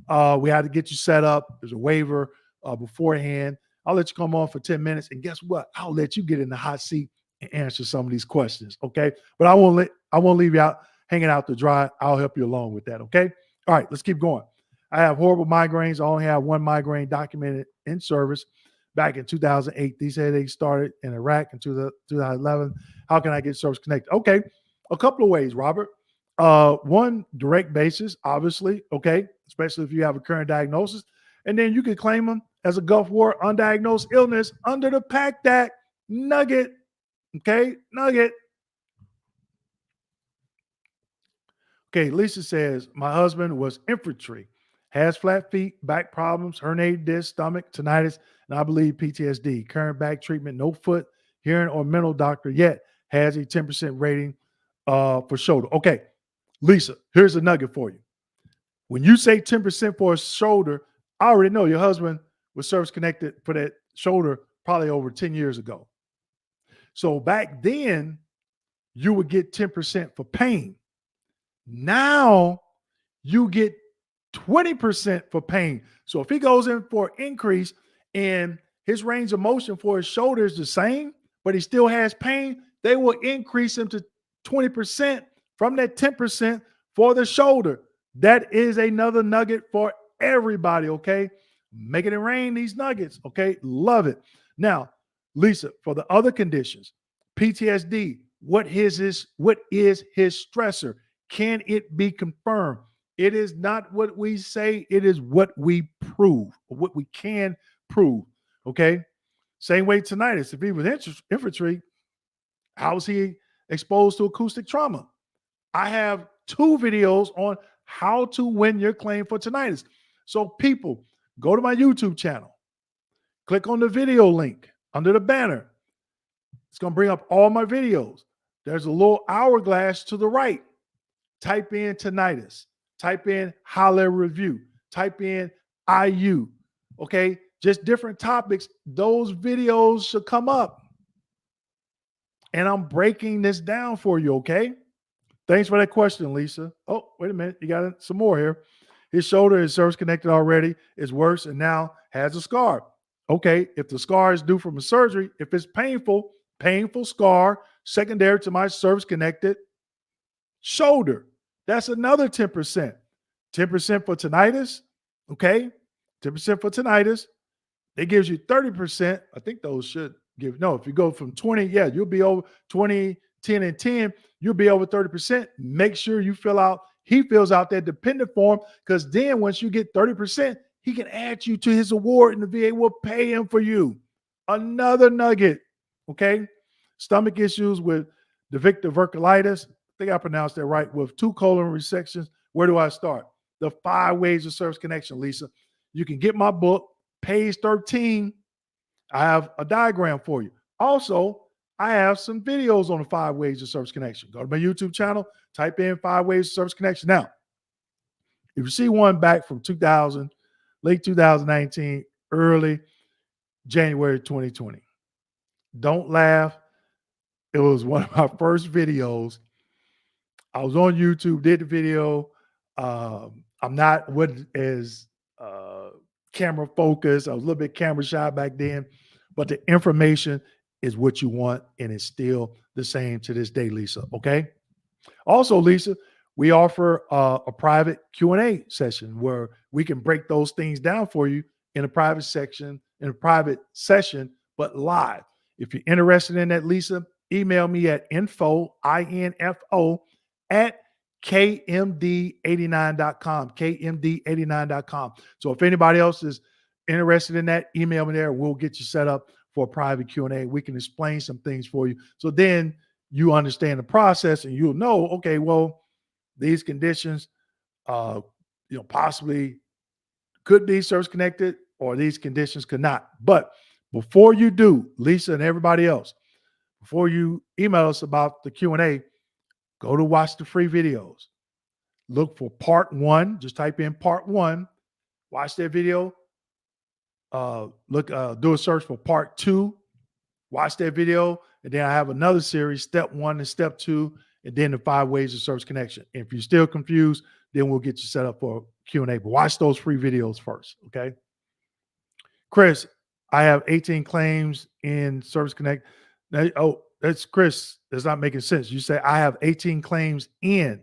[SPEAKER 1] we had to get you set up. There's a waiver beforehand. I'll let you come on for 10 minutes. And guess what? I'll let you get in the hot seat and answer some of these questions. Okay. But I won't leave you out hanging out to dry. I'll help you along with that. Okay. All right, let's keep going. I have horrible migraines. I only have one migraine documented in service back in 2008. These headaches started in Iraq in 2011. How can I get service connected? Okay, a couple of ways, Robert. One, direct basis, obviously, okay, especially if you have a current diagnosis. And then you can claim them as a Gulf War undiagnosed illness under the PACT Act. Nugget, okay, nugget. Okay, Lisa says, my husband was infantry, has flat feet, back problems, herniated disc, stomach, tinnitus, and I believe PTSD. Current back treatment, no foot, hearing, or mental doctor yet. Has a 10% rating for shoulder. Okay, Lisa, here's a nugget for you. When you say 10% for a shoulder, I already know your husband was service connected for that shoulder probably over 10 years ago. So back then, you would get 10% for pain. Now you get 20% for pain. So if he goes in for an increase and his range of motion for his shoulder is the same, but he still has pain, they will increase him to 20% from that 10% for the shoulder. That is another nugget for everybody, okay? Making it rain, these nuggets, okay? Love it. Now, Lisa, for the other conditions, PTSD, what is his stressor? Can it be confirmed? It is not what we say, it is what we prove, or what we can prove. Okay. Same way tinnitus. If he was infantry, how was he exposed to acoustic trauma? I have 2 videos on how to win your claim for tinnitus. So, people, go to my YouTube channel, click on the video link under the banner. It's going to bring up all my videos. There's a little hourglass to the right. Type in tinnitus, type in high-level review, type in IU, okay? Just different topics. Those videos should come up. And I'm breaking this down for you, okay? Thanks for that question, Lisa. Oh, wait a minute. You got some more here. His shoulder is service connected already, is worse, and now has a scar. Okay, if the scar is due from a surgery, if it's painful scar, secondary to my service connected shoulder, that's another 10%. 10% for tinnitus, okay? 10% for tinnitus. It gives you 30%. I think those should give, no, if you go from 20, yeah, you'll be over 20, 10, and 10, you'll be over 30%. Make sure you he fills out that dependent form, because then once you get 30%, he can add you to his award and the VA will pay him for you. Another nugget, okay? Stomach issues with diverticulitis. I think I pronounced that right, with 2 colon resections. Where do I start? The 5 ways of service connection, Lisa. You can get my book, page 13. I have a diagram for you. Also, I have some videos on the 5 ways of service connection. Go to my YouTube channel, type in 5 ways of service connection. Now, if you see one back from 2000, late 2019, early January 2020, don't laugh. It was one of my first videos. I was on YouTube, did the video. I'm not what is camera focused. I was a little bit camera shy back then, but the information is what you want, and it's still the same to this day, Lisa. Okay. Also, Lisa, we offer a private Q&A session where we can break those things down for you in a private session, but live. If you're interested in that, Lisa, email me at info at kmd89.com, kmd89.com. So if anybody else is interested in that, email me there. We'll get you set up for a private Q&A. We can explain some things for you. So then you understand the process and you'll know, okay, well, these conditions, possibly could be service connected, or these conditions could not. But before you do, Lisa and everybody else, before you email us about the Q&A, go to watch the free videos. Look for part 1. Just type in part 1. Watch that video. Do a search for part 2. Watch that video. And then I have another series, step 1 and step 2, and then the 5 ways of service connection. If you're still confused, then we'll get you set up for Q&A. But watch those free videos first, okay? Chris, I have 18 claims in Service Connect. Now, oh, that's Chris. That's not making sense. You say I have 18 claims in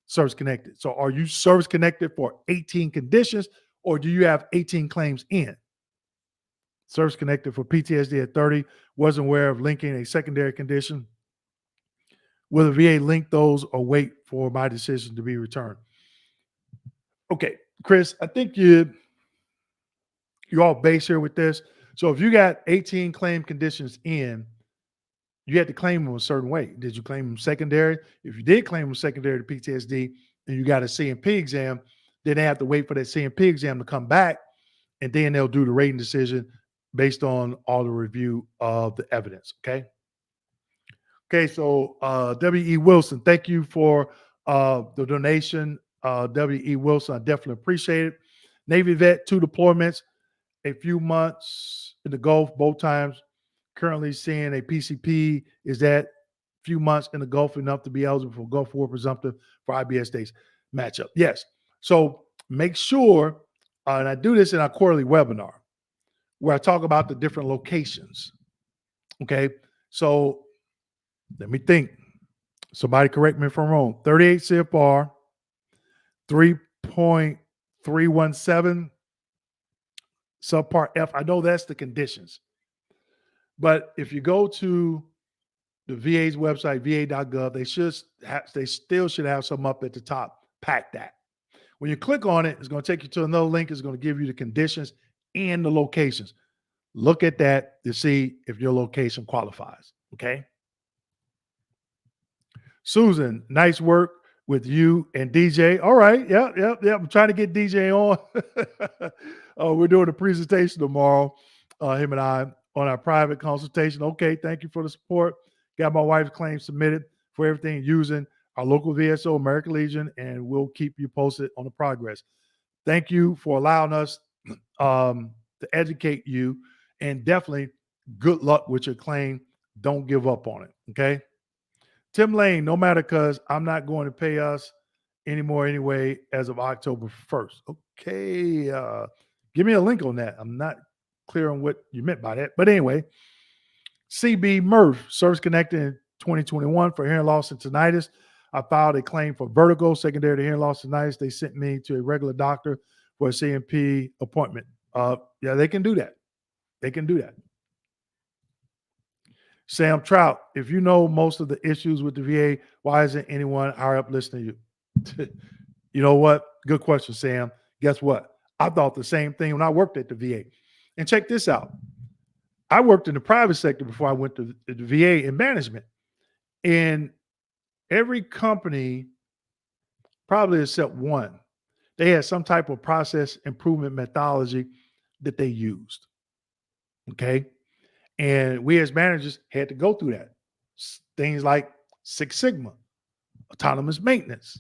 [SPEAKER 1] Service Connected. So are you Service Connected for 18 conditions, or do you have 18 claims in? Service Connected for PTSD at 30. Wasn't aware of linking a secondary condition. Will the VA link those or wait for my decision to be returned? Okay, Chris, I think you're all base here with this. So if you got 18 claim conditions in, you had to claim them a certain way. Did you claim them secondary? If you did claim them secondary to PTSD and you got a CMP exam, then they have to wait for that CMP exam to come back, and then they'll do the rating decision based on all the review of the evidence. Okay, so W.E. Wilson, thank you for the donation. W.E. Wilson, I definitely appreciate it. Navy vet, 2 deployments, a few months in the Gulf, both times. Currently seeing a PCP. Is that few months in the Gulf enough to be eligible for Gulf War presumptive for IBS days matchup? Yes. So make sure, and I do this in our quarterly webinar, where I talk about the different locations. Okay, so let me think. Somebody correct me if I'm wrong. 38 CFR 3.317 subpart F. I know that's the conditions. But if you go to the VA's website, va.gov, they still should have some up at the top. Pack that. When you click on it, it's going to take you to another link. It's going to give you the conditions and the locations. Look at that to see if your location qualifies. Okay. Susan, nice work with you and DJ. All right. Yep. I'm trying to get DJ on. We're doing a presentation tomorrow, him and I, on our private consultation. Okay. Thank you for the support. Got my wife's claim submitted for everything using our local VSO, American Legion, and we'll keep you posted on the progress. Thank you for allowing us to educate you, and definitely good luck with your claim. Don't give up on it. Okay. Tim Lane, no matter, because I'm not going to pay us anymore anyway as of October 1st. Okay. Give me a link on that. I'm not clear on what you meant by that. But anyway, CB Murph, service connected in 2021 for hearing loss and tinnitus. I filed a claim for vertigo secondary to hearing loss and tinnitus. They sent me to a regular doctor for a CMP appointment. Yeah, they can do that. They can do that. Sam Trout, if you know most of the issues with the VA, why isn't anyone higher up listening to you? You know what? Good question, Sam. Guess what? I thought the same thing when I worked at the VA. And check this out. I worked in the private sector before I went to the VA in management. And every company, probably except one, they had some type of process improvement methodology that they used. Okay. And we as managers had to go through that. Things like Six Sigma, autonomous maintenance,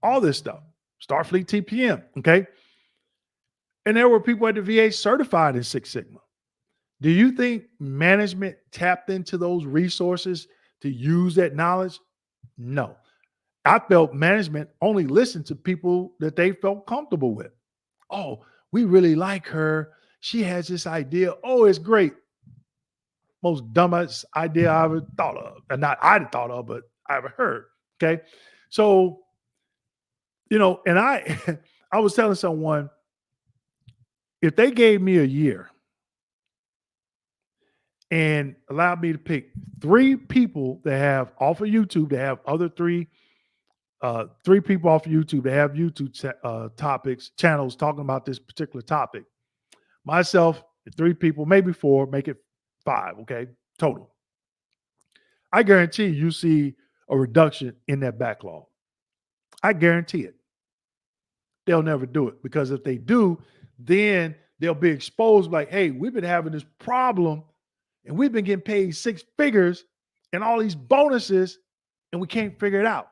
[SPEAKER 1] all this stuff, Starfleet TPM. Okay. And there were people at the VA certified in Six Sigma. Do you think management tapped into those resources to use that knowledge? No. I felt management only listened to people that they felt comfortable with. Oh, we really like her. She has this idea. Oh, it's great. Most dumbest idea I ever thought of. And not I thought of, but I ever heard. Okay. So, and I I was telling someone, if they gave me a year and allowed me to pick 3 people that have off of YouTube, that have other 3 people off of YouTube that have YouTube channels talking about this particular topic. Myself, 3 people, maybe 4, make it 5, okay, total. I guarantee you see a reduction in that backlog. I guarantee it. They'll never do it, because if they do, then they'll be exposed like, hey, we've been having this problem and we've been getting paid 6 figures and all these bonuses and we can't figure it out.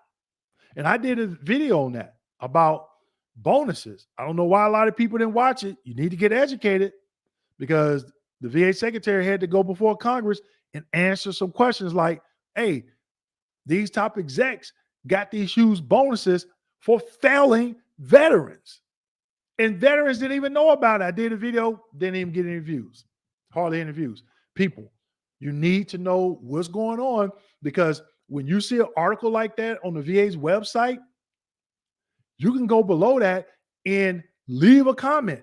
[SPEAKER 1] And I did a video on that about bonuses. I don't know why a lot of people didn't watch it. You need to get educated, because the VA secretary had to go before Congress and answer some questions like, hey, these top execs got these huge bonuses for failing veterans. And veterans didn't even know about it. I did a video, didn't even get any views. hardly interviews. People, you need to know what's going on, because when you see an article like that on the VA's website, you can go below that and leave a comment.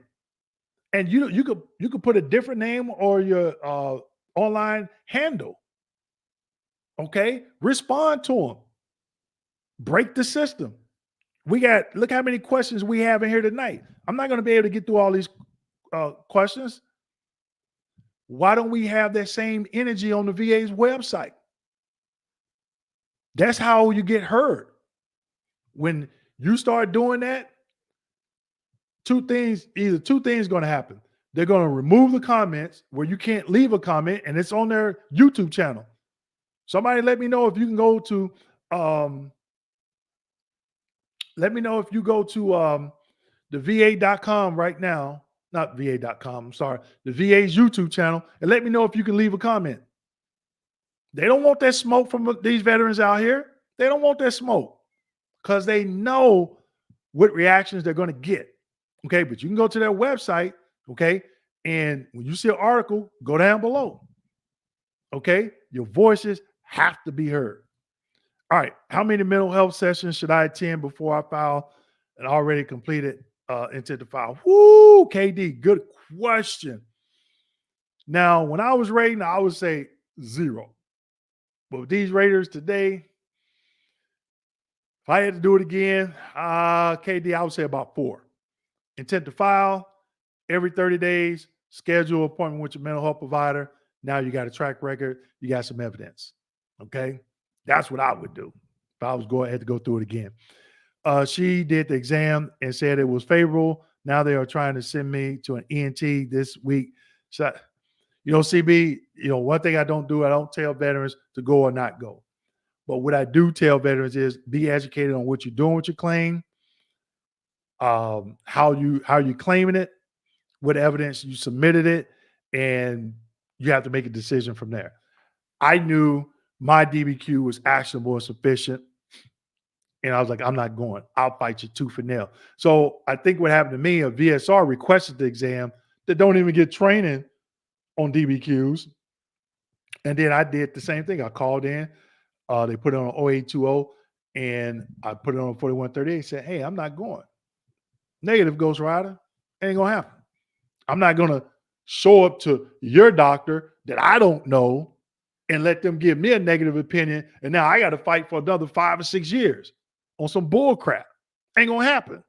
[SPEAKER 1] And you could put a different name or your online handle. Okay, respond to them. Break the system. Look how many questions we have in here tonight. I'm not going to be able to get through all these questions. Why don't we have that same energy on the VA's website? That's how you get heard. When you start doing that, either two things going to happen. They're going to remove the comments where you can't leave a comment, and it's on their YouTube channel. Somebody let me know if you can go to let me know if you go to the va.com right now, not va.com, I'm sorry, the VA's YouTube channel, and let me know if you can leave a comment. They don't want that smoke from these veterans out here. They don't want that smoke because they know what reactions they're going to get. Okay, but you can go to their website, okay, and when you see an article, go down below. Okay, your voices have to be heard. All right, how many mental health sessions should I attend before I file an already completed intent to file? Woo, KD, good question. Now, when I was rating, I would say 0. But with these raters today, if I had to do it again, KD, I would say about 4. Intent to file, every 30 days, schedule an appointment with your mental health provider. Now you got a track record, you got some evidence. Okay, that's what I would do if I was had to go through it again. She did the exam and said it was favorable. Now they are trying to send me to an ENT this week. So, CB, one thing I don't do, I don't tell veterans to go or not go. But what I do tell veterans is be educated on what you're doing with your claim, how you claiming it, what evidence you submitted it, and you have to make a decision from there. I knew my DBQ was actionable and sufficient, and I was like, I'm not going. I'll fight you tooth and nail. So I think what happened to me, a VSR requested the exam that don't even get training on DBQs, and then I did the same thing. I called in. They put it on 0820, and I put it on 4138. Said, hey, I'm not going. Negative, Ghost Rider. Ain't going to happen. I'm not going to show up to your doctor that I don't know and let them give me a negative opinion, and now I got to fight for another 5 or 6 years on some bull crap. Ain't going to happen.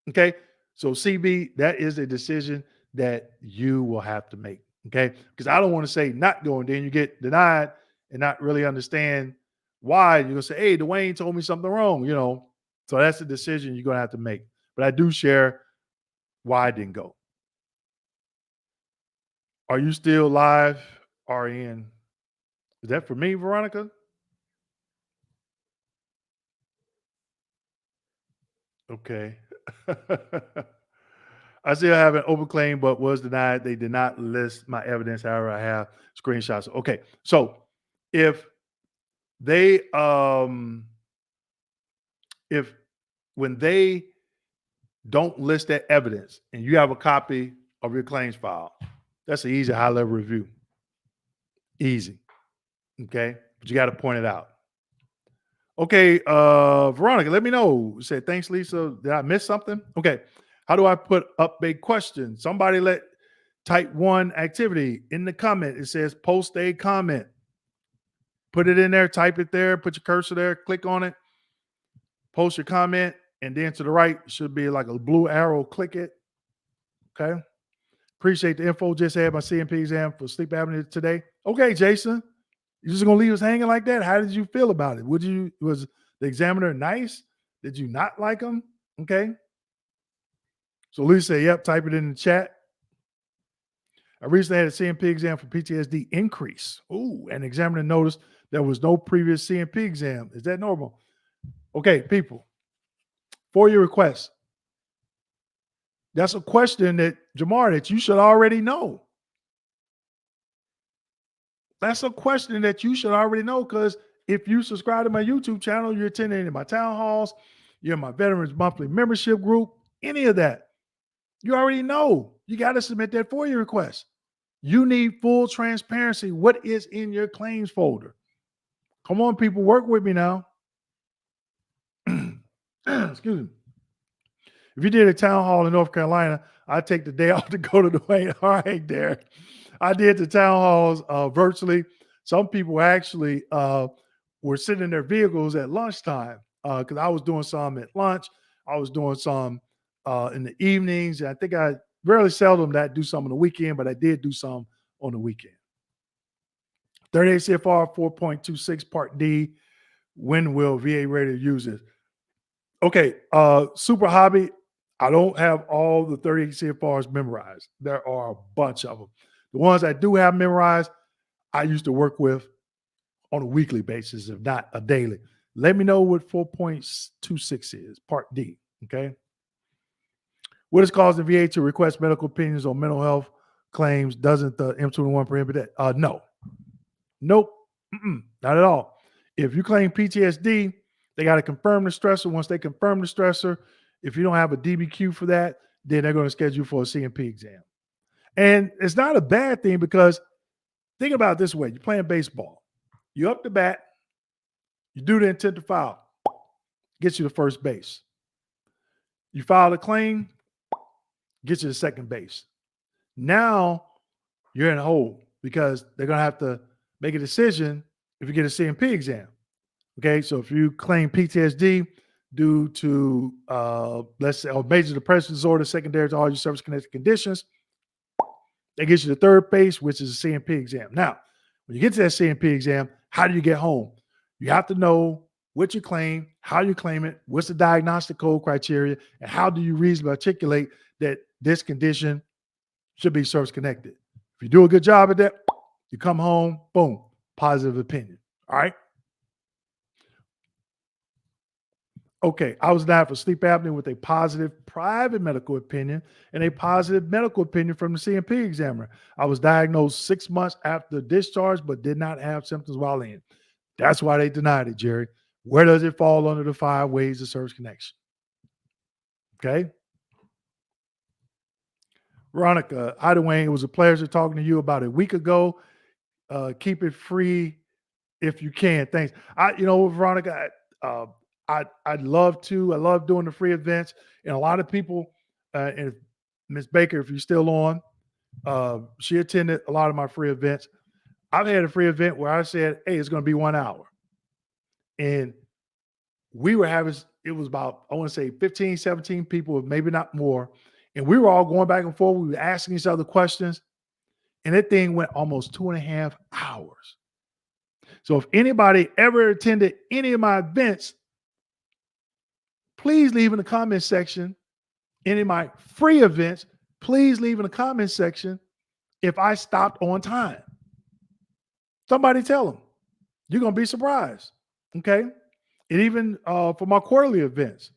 [SPEAKER 1] Okay? So, CB, that is a decision that you will have to make. Okay? Because I don't want to say not going, then you get denied and not really understand why. You're going to say, hey, Dwayne told me something wrong, So that's the decision you're going to have to make. But I do share why I didn't go. Are you still live, RN? Is that for me, Veronica? Okay. I still have an open claim, but was denied. They did not list my evidence. However, I have screenshots. Okay. So if they if when they don't list that evidence and you have a copy of your claims file, that's an easy high-level review. Easy. Okay. But you got to point it out. Okay, Veronica, let me know. You said, thanks, Lisa. Did I miss something? Okay. How do I put up a question? Somebody type 1 activity in the comment. It says post a comment. Put it in there, type it there, put your cursor there, click on it, post your comment, and then to the right should be like a blue arrow. Click it. Okay. Appreciate the info. Just had my CMP exam for sleep apnea today. Okay, Jason. You just gonna leave us hanging like that? How did you feel about it? Was the examiner nice? Did you not like him? Okay. So Lisa said, yep, type it in the chat. I recently had a CMP exam for PTSD increase. Ooh, and the examiner noticed there was no previous CMP exam. Is that normal? Okay, people. For your request. That's a question that, Jamar, that you should already know. That's a question that you should already know, because if you subscribe to my YouTube channel, you're attending my town halls, you're in my Veterans Monthly membership group, any of that. You already know. You got to submit that FOIA request. You need full transparency. What is in your claims folder? Come on, people, work with me now. Excuse me. If you did a town hall in North Carolina, I'd take the day off to go to Dwayne. All right, Derek. I did the town halls virtually. Some people actually were sitting in their vehicles at lunchtime because I was doing some at lunch. I was doing some in the evenings. I think I very seldom that do some on the weekend, but I did do some on the weekend. 38 CFR 4.26 Part D. When will VA ready to use this? Okay, super hobby. I don't have all the 38 CFRs memorized. There are a bunch of them. The ones I do have memorized, I used to work with on a weekly basis, if not a daily. Let me know what 4.26 is, Part D. Okay. What is causing VA to request medical opinions on mental health claims? Doesn't the M21 prohibit that? No. Nope. Not at all. If you claim PTSD, they got to confirm the stressor. Once they confirm the stressor, if you don't have a DBQ for that, then they're going to schedule you for a CMP exam. And it's not a bad thing because think about it this way. You're playing baseball. You up the bat. You do the intent to foul. Gets you to first base. You file a claim. Gets you to second base. Now you're in a hole because they're going to have to make a decision if you get a CMP exam. Okay, so if you claim PTSD due to, let's say, a major depressive disorder secondary to all your service-connected conditions, that gets you to third base, which is a CMP exam. Now, when you get to that CMP exam, how do you get home? You have to know what you claim, how you claim it, what's the diagnostic code criteria, and how do you reasonably articulate that this condition should be service-connected. If you do a good job at that, you come home, boom, positive opinion. All right? Okay, I was denied for sleep apnea with a positive private medical opinion and a positive medical opinion from the CMP examiner. I was diagnosed 6 months after discharge, but did not have symptoms while in. That's why they denied it, Jerry. Where does it fall under the 5 ways of service connection? Okay. Veronica, hi, Dwayne. It was a pleasure talking to you about a week ago. Keep it free if you can. Thanks. Veronica, I'd love to. I love doing the free events, and a lot of people. And Miss Baker, if you're still on, she attended a lot of my free events. I've had a free event where I said, "Hey, it's going to be 1 hour," and we were having. It was about, I want to say 15, 17 people, maybe not more, and we were all going back and forth. We were asking each other questions, and that thing went almost 2.5 hours. So if anybody ever attended any of my events, please leave in the comment section. Any of my free events, please leave in the comment section if I stopped on time. Somebody tell them. You're going to be surprised. Okay. And even for my quarterly events,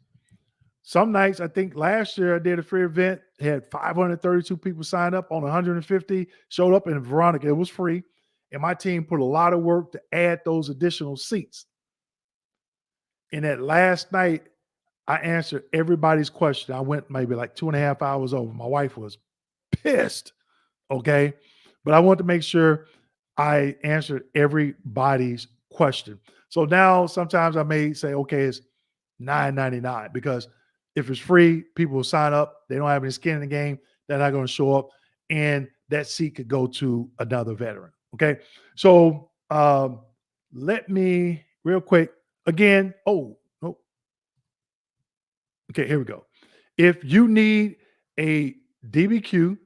[SPEAKER 1] some nights, I think last year I did a free event, had 532 people sign up, on 150 showed up, and Veronica, it was free. And my team put a lot of work to add those additional seats. And that last night, I answered everybody's question. I went maybe like 2.5 hours over. My wife was pissed. Okay. But I wanted to make sure I answered everybody's question. So now sometimes I may say, okay, it's $9.99 because if it's free, people will sign up. They don't have any skin in the game. They're not going to show up. And that seat could go to another veteran. Okay. So let me real quick again. Oh, no. Okay, here we go. If you need a DBQ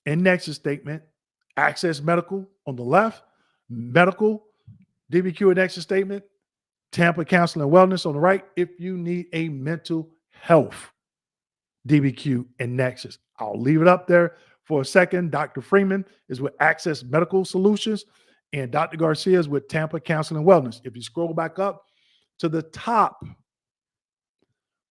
[SPEAKER 1] and nexus statement, Access Medical on the left, medical, DBQ and nexus statement, Tampa Counseling and Wellness on the right. If you need a mental health DBQ and nexus, I'll leave it up there for a second. Dr. Freeman is with Access Medical Solutions, and Dr. Garcia is with Tampa Counseling and Wellness. If you scroll back up to the top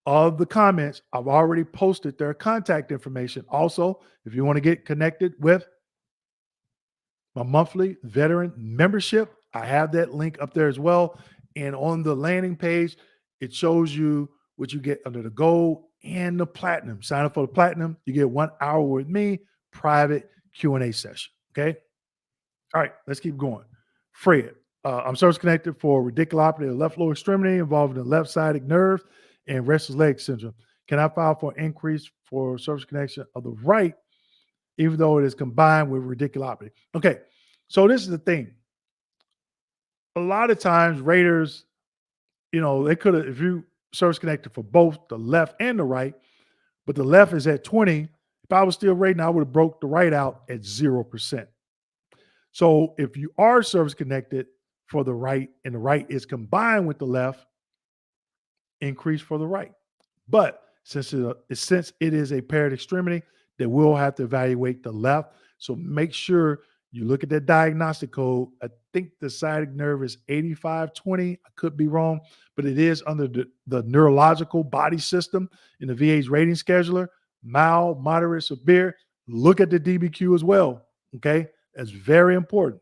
[SPEAKER 1] of the comments, I've already posted their contact information. Also, if you want to get connected with my monthly veteran membership, I have that link up there as well. And on the landing page, it shows you what you get under the gold and the platinum. Sign up for the platinum. You get 1 hour with me, private Q&A session. Okay. All right, let's keep going. Fred, I'm service connected for radiculopathy of the left lower extremity involving the left sided nerve and restless leg syndrome. Can I file for an increase for service connection of the right, even though it is combined with radiculopathy? Okay, so this is the thing. A lot of times, raters, they could have, if you service connected for both the left and the right, but the left is at 20. If I was still rating, I would have broke the right out at 0%. So if you are service connected for the right and the right is combined with the left, increase for the right. But since it is a paired extremity, they will have to evaluate the left. So make sure you look at that diagnostic code. I think the sciatic nerve is 8520. I could be wrong, but it is under the neurological body system in the VA's rating scheduler. Mild, moderate, severe. Look at the DBQ as well. Okay. That's very important.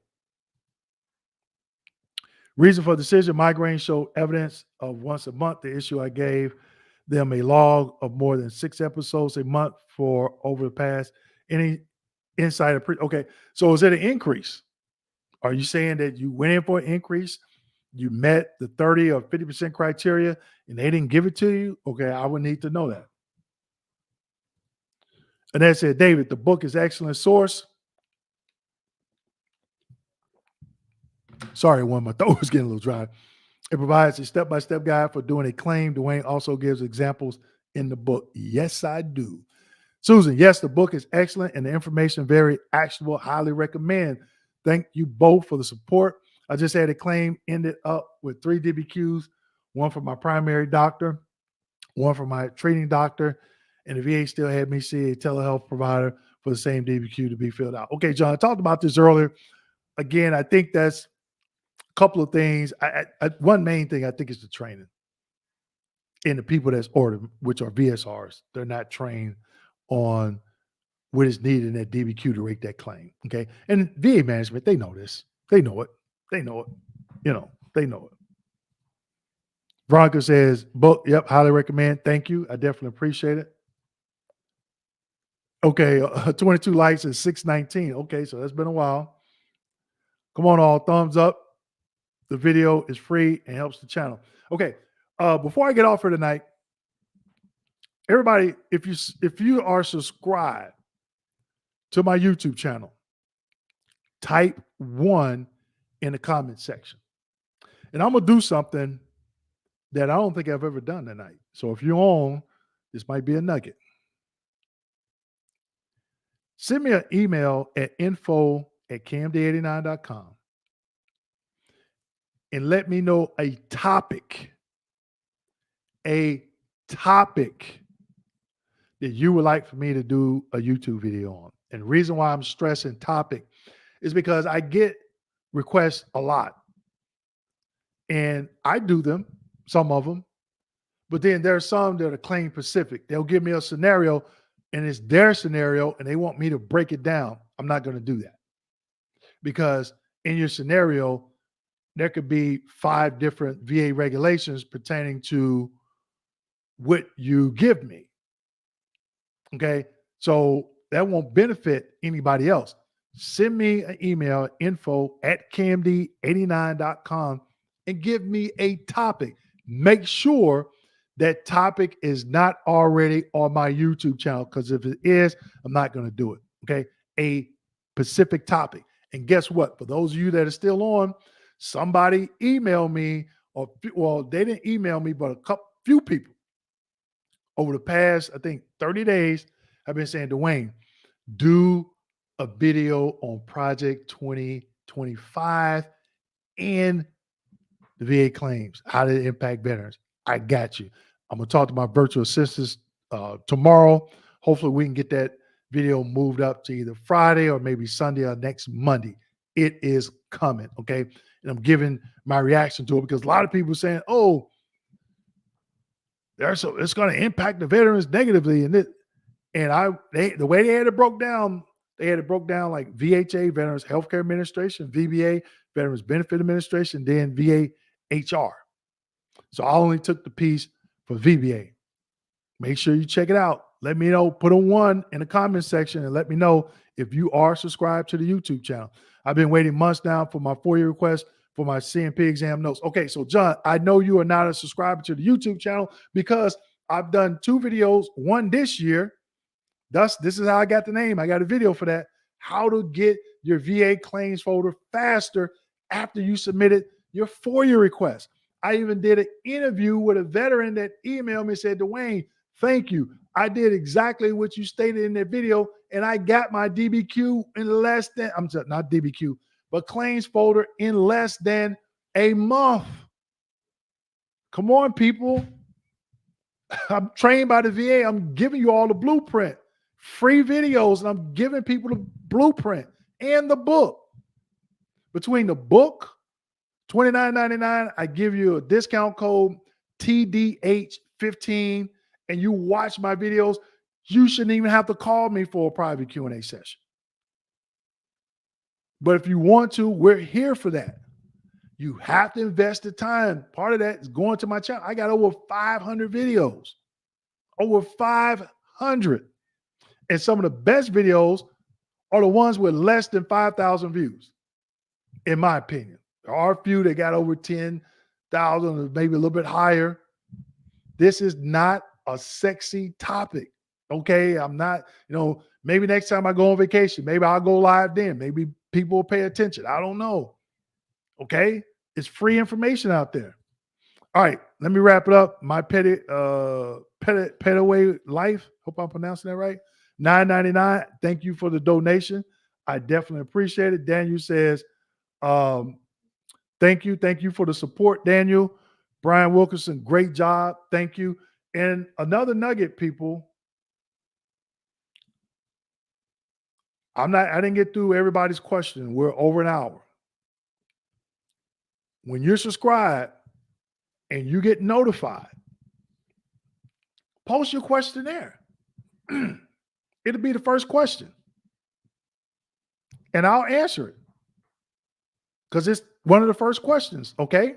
[SPEAKER 1] Reason for decision, migraine showed evidence of once a month. The issue, I gave them a log of more than 6 episodes a month for over the past. Any insight? Okay, so is it an increase? Are you saying that you went in for an increase? You met the 30 or 50% criteria and they didn't give it to you? Okay, I would need to know that. And that said, David, the book is excellent source. Sorry, my throat was getting a little dry. It provides a step-by-step guide for doing a claim. Dwayne also gives examples in the book. Yes, I do. Susan, yes, the book is excellent and the information very actionable. Highly recommend. Thank you both for the support. I just had a claim ended up with 3 DBQs, one from my primary doctor, one from my treating doctor, and the VA still had me see a telehealth provider for the same DBQ to be filled out. Okay, John, I talked about this earlier. Again, I think that's couple of things. One main thing I think is the training. And the people that's ordered, which are VSRs, they're not trained on what is needed in that DBQ to rate that claim. Okay. And VA management, they know this. They know it. They know it. They know it. Veronica says, book, yep, highly recommend. Thank you. I definitely appreciate it. Okay, 22 likes and 619. Okay, so that's been a while. Come on, all thumbs up. The video is free and helps the channel. Okay, before I get off for tonight, everybody, if you are subscribed to my YouTube channel, type 1 in the comment section. And I'm going to do something that I don't think I've ever done tonight. So if you're on, this might be a nugget. Send me an email at info@kmd89.com and let me know a topic that you would like for me to do a YouTube video on. And the reason why I'm stressing topic is because I get requests a lot. And I do them, some of them. But then there are some that are claim specific. They'll give me a scenario and it's their scenario and they want me to break it down. I'm not going to do that. Because in your scenario, there could be 5 different VA regulations pertaining to what you give me. Okay. So that won't benefit anybody else. Send me an email, info@kmd89.com, and give me a topic. Make sure that topic is not already on my YouTube channel, because if it is, I'm not going to do it. Okay. A specific topic. And guess what? For those of you that are still on, somebody emailed me, they didn't email me, but few people over the past, I think 30 days, I've been saying, Dwayne, do a video on Project 2025 and the VA claims, how did it impact veterans? I got you. I'm going to talk to my virtual assistants tomorrow. Hopefully we can get that video moved up to either Friday or maybe Sunday or next Monday. It is coming, okay? And I'm giving my reaction to it because a lot of people are saying, oh, it's going to impact the veterans negatively. And the way they had it broke down like VHA, Veterans Healthcare Administration, VBA, Veterans Benefit Administration, then VA HR. So I only took the piece for VBA. Make sure you check it out. Let me know. Put a 1 in the comment section and let me know if you are subscribed to the YouTube channel. I've been waiting months now for my FOIA request for my CMP exam notes. Okay, so John, I know you are not a subscriber to the YouTube channel because I've done 2 videos, one this year. Thus, this is how I got the name. I got a video for that. How to get your VA claims folder faster after you submitted your FOIA request. I even did an interview with a veteran that emailed me and said, Dwayne, thank you. I did exactly what you stated in that video, and I got my DBQ in less than, I'm sorry, not DBQ, but claims folder in less than a month. Come on, people. I'm trained by the VA. I'm giving you all the blueprint, free videos, and I'm giving people the blueprint and the book. Between the book, $29.99, I give you a discount code TDH15, and you watch my videos. You shouldn't even have to call me for a private Q&A session. But if you want to, we're here for that. You have to invest the time. Part of that is going to my channel. I got over 500 videos, over 500. And some of the best videos are the ones with less than 5,000 views, in my opinion. There are a few that got over 10,000, maybe a little bit higher. This is not a sexy topic, okay? I'm not, maybe next time I go on vacation, maybe I'll go live then. Maybe people will pay attention. I don't know, okay? It's free information out there. All right, let me wrap it up. My Petaway Life, hope I'm pronouncing that right, $9.99. Thank you for the donation. I definitely appreciate it. Daniel says, thank you. Thank you for the support, Daniel. Brian Wilkerson, great job. Thank you. And another nugget, people. I didn't get through everybody's question. We're over an hour. When you're subscribed and you get notified, post your question there. It'll be the first question. And I'll answer it. Because it's one of the first questions, okay?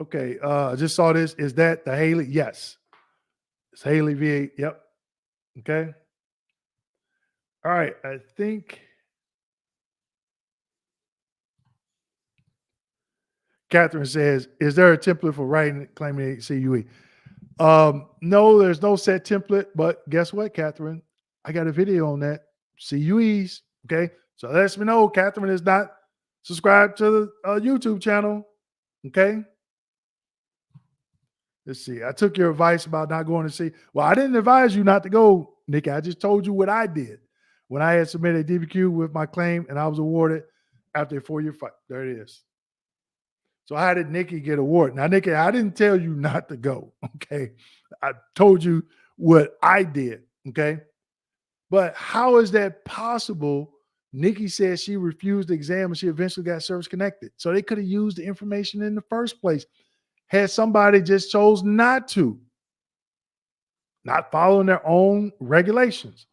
[SPEAKER 1] Okay, I just saw this. Is that the Haley? Yes. It's Haley VA. Yep. Okay. All right, I think Catherine says, is there a template for writing claiming CUE? No, there's no set template, but guess what, Catherine? I got a video on that. CUEs, okay? So that lets me know Catherine is not subscribed to the YouTube channel, okay? Let's see. I took your advice about not going to see. Well, I didn't advise you not to go, Nikki. I just told you what I did when I had submitted a DBQ with my claim and I was awarded after a 4-year fight. There it is. So how did Nikki get awarded? Now, Nikki, I didn't tell you not to go, okay? I told you what I did, okay? But how is that possible? Nikki said she refused the exam and she eventually got service connected. So they could have used the information in the first place had somebody just chose not to, not following their own regulations,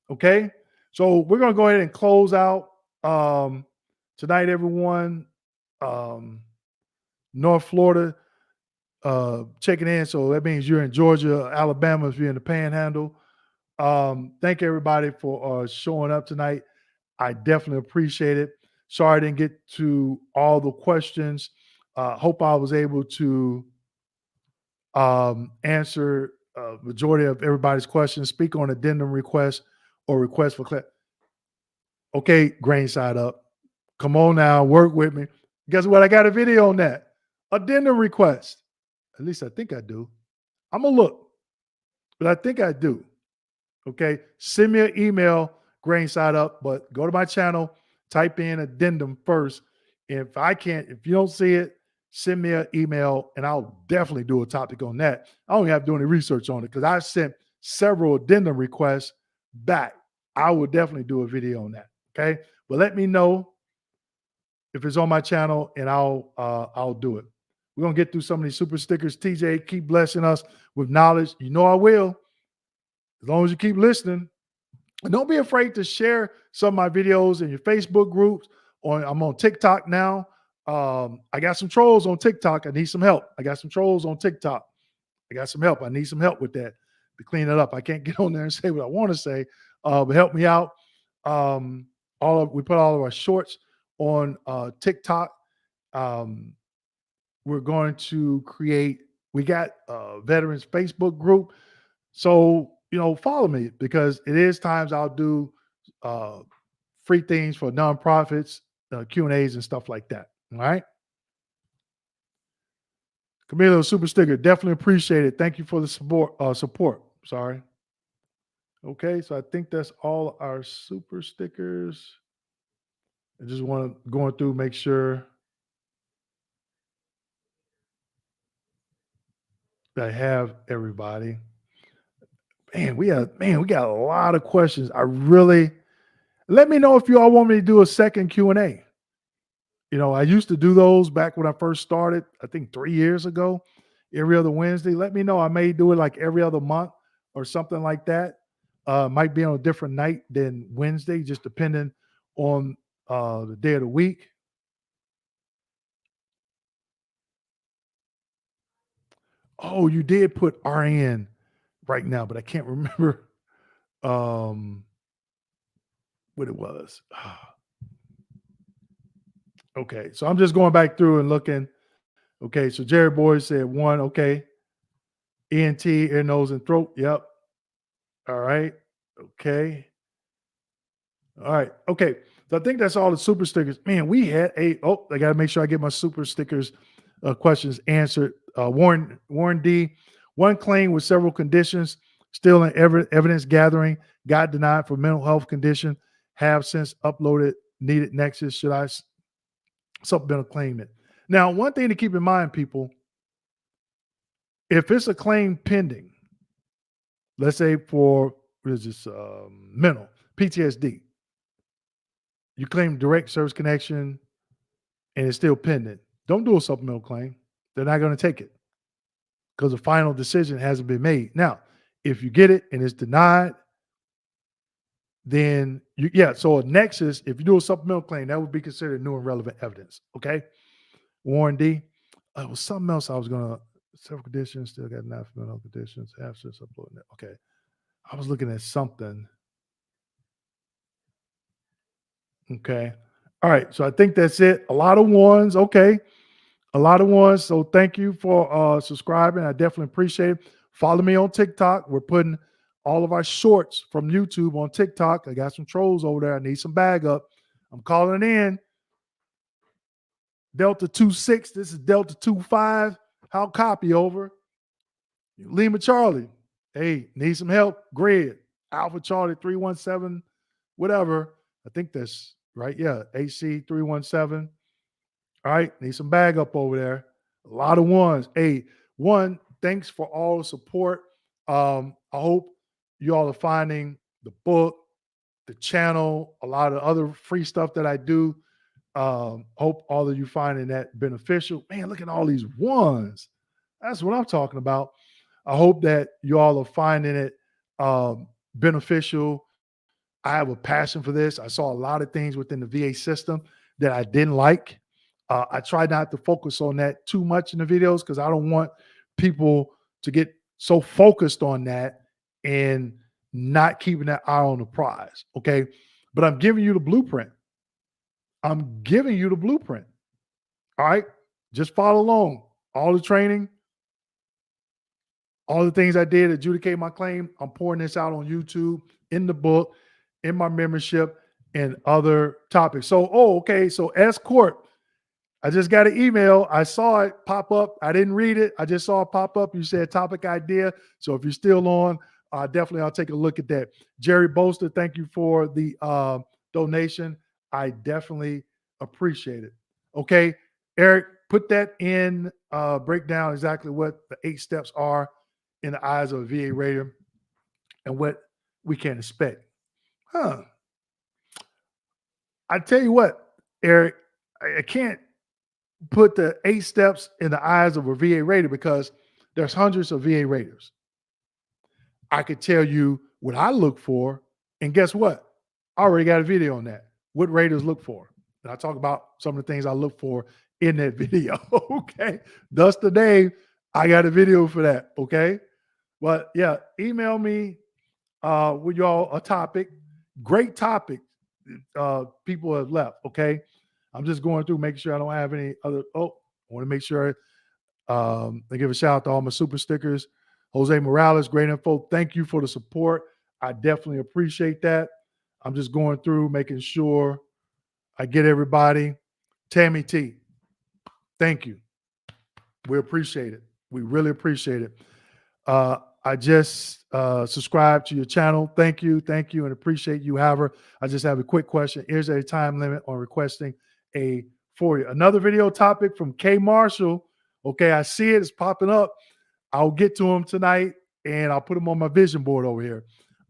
[SPEAKER 1] okay? So we're going to go ahead and close out tonight, everyone. North Florida checking in. So that means you're in Georgia, Alabama, if you're in the Panhandle. Thank everybody for showing up tonight. I definitely appreciate it. Sorry I didn't get to all the questions. Hope I was able to answer majority of everybody's questions. Speak on addendum request or request for class. Okay, grain side up. Come on now, work with me. Guess what? I got a video on that. Addendum request. At least I think I do. I'm going to look, but I think I do. Okay. Send me an email, grain side up, but go to my channel, type in addendum first. And if you don't see it, send me an email and I'll definitely do a topic on that. I don't have to do any research on it because I sent several addendum requests back. I will definitely do a video on that. Okay. But let me know if it's on my channel and I'll do it. We're going to get through some of these super stickers. TJ, keep blessing us with knowledge. You know I will, as long as you keep listening. And don't be afraid to share some of my videos in your Facebook groups. I'm on TikTok now. I got some trolls on TikTok. I need some help. I got some trolls on TikTok. I got some help. I need some help with that to clean it up. I can't get on there and say what I want to say, but help me out. We put all of our shorts on TikTok. Um, we're going to create. We got a veterans Facebook group, so follow me because it is times I'll do uh, free things for nonprofits, Q&As and stuff like that. All right. Camilo super sticker. Definitely appreciate it. Thank you for the support. Sorry. Okay. So I think that's all our super stickers. I just want to going through, make sure that I have everybody. We got a lot of questions. Let me know if you all want me to do a second Q&A. I used to do those back when I first started, I think 3 years ago, every other Wednesday. Let me know. I may do it like every other month or something like that. Might be on a different night than Wednesday, just depending on the day of the week. Oh, you did put RN right now, but I can't remember what it was. Okay, so I'm just going back through and looking. Okay, so Jerry Boyd said 1. Okay. ENT, ear, nose, and throat. Yep. All right. Okay. All right. Okay. So I think that's all the super stickers. Man, we had I got to make sure I get my super stickers questions answered. Warren D. One claim with several conditions still in evidence gathering. Got denied for mental health condition. Have since uploaded needed nexus. Should I supplemental claim it? Now, one thing to keep in mind, people, if it's a claim pending, let's say for what is this mental PTSD, you claim direct service connection and it's still pending. Don't do a supplemental claim. They're not going to take it because the final decision hasn't been made. Now, if you get it and it's denied, then so a nexus, if you do a supplemental claim, that would be considered new and relevant evidence. Okay. Warren D. It was something else I was going to, several conditions, still got enough mental conditions, absence uploading it. Okay. I was looking at something. Okay. All right. So I think that's it. A lot of ones. Okay. A lot of ones. So thank you for subscribing. I definitely appreciate it. Follow me on TikTok. We're putting all of our shorts from YouTube on TikTok. I got some trolls over there. I need some bag up. I'm calling it in. Delta 26. This is Delta 25. How copy over? Lima Charlie. Hey, need some help? Greg. Alpha Charlie 317. Whatever. I think that's right. Yeah. AC 317. All right. Need some bag up over there. A lot of ones. Hey, one, thanks for all the support. I hope you all are finding the book, the channel, a lot of other free stuff that I do. Hope all of you finding that beneficial. Man, look at all these ones. That's what I'm talking about. I hope that you all are finding it beneficial. I have a passion for this. I saw a lot of things within the VA system that I didn't like. I try not to focus on that too much in the videos because I don't want people to get so focused on that and not keeping that eye on the prize. Okay. But I'm giving you the blueprint. I'm giving you the blueprint. All right. Just follow along. All the training, all the things I did, adjudicate my claim. I'm pouring this out on YouTube, in the book, in my membership, and other topics. So, okay. So S Corp, I just got an email. I saw it pop up. I didn't read it. I just saw it pop up. You said topic idea. So if you're still on, definitely I'll take a look at that. Jerry Bolster, thank you for the donation. I definitely appreciate it. Okay, Eric, put that in, break down exactly what the 8 steps are in the eyes of a VA rater and what we can expect. I tell you what, Eric, I can't put the 8 steps in the eyes of a VA rater because there's hundreds of VA raters. I could tell you what I look for, and guess what? I already got a video on that. What raters look for. And I talk about some of the things I look for in that video. Okay. Thus today, I got a video for that. Okay. But yeah, email me with y'all a topic. Great topic. People have left. Okay. I'm just going through, making sure I don't have any other. Oh, I want to make sure I give a shout out to all my super stickers. Jose Morales, great info. Thank you for the support. I definitely appreciate that. I'm just going through, making sure I get everybody. Tammy T, thank you. We appreciate it. We really appreciate it. I just subscribed to your channel. Thank you, and appreciate you, Haver. I just have a quick question. Is there a time limit on requesting a FOIA? Another video topic from K Marshall. Okay, I see it. It's popping up. I'll get to him tonight, and I'll put him on my vision board over here.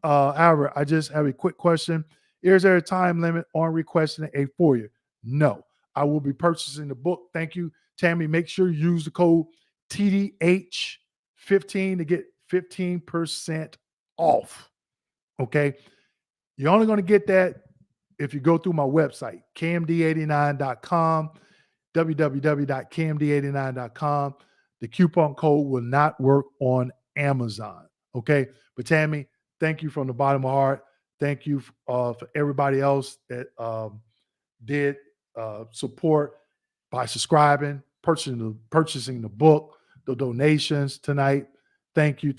[SPEAKER 1] However, I just have a quick question. Is there a time limit on requesting a FOIA? No. I will be purchasing the book. Thank you, Tammy. Make sure you use the code TDH15 to get 15% off. Okay. You're only going to get that if you go through my website, kmd89.com, www.kmd89.com. The coupon code will not work on Amazon. Okay. But Tammy, thank you from the bottom of my heart. Thank you for everybody else that did support by subscribing, purchasing the book, the donations tonight. Thank you.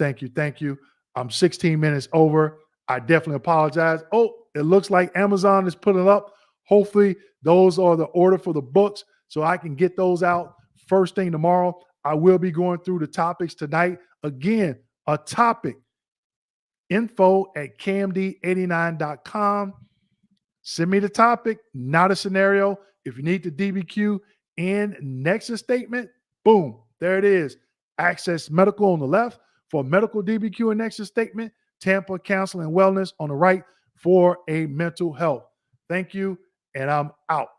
[SPEAKER 1] I'm 16 minutes over. I definitely apologize. Oh, it looks like Amazon is putting up. Hopefully, those are the order for the books, so I can get those out first thing tomorrow. I will be going through the topics tonight. Again, a topic, info@kmd89.com. Send me the topic, not a scenario. If you need the DBQ and Nexus statement, boom, there it is. Access Medical on the left for medical DBQ and Nexus statement. Tampa Counseling and Wellness on the right for a mental health. Thank you, and I'm out.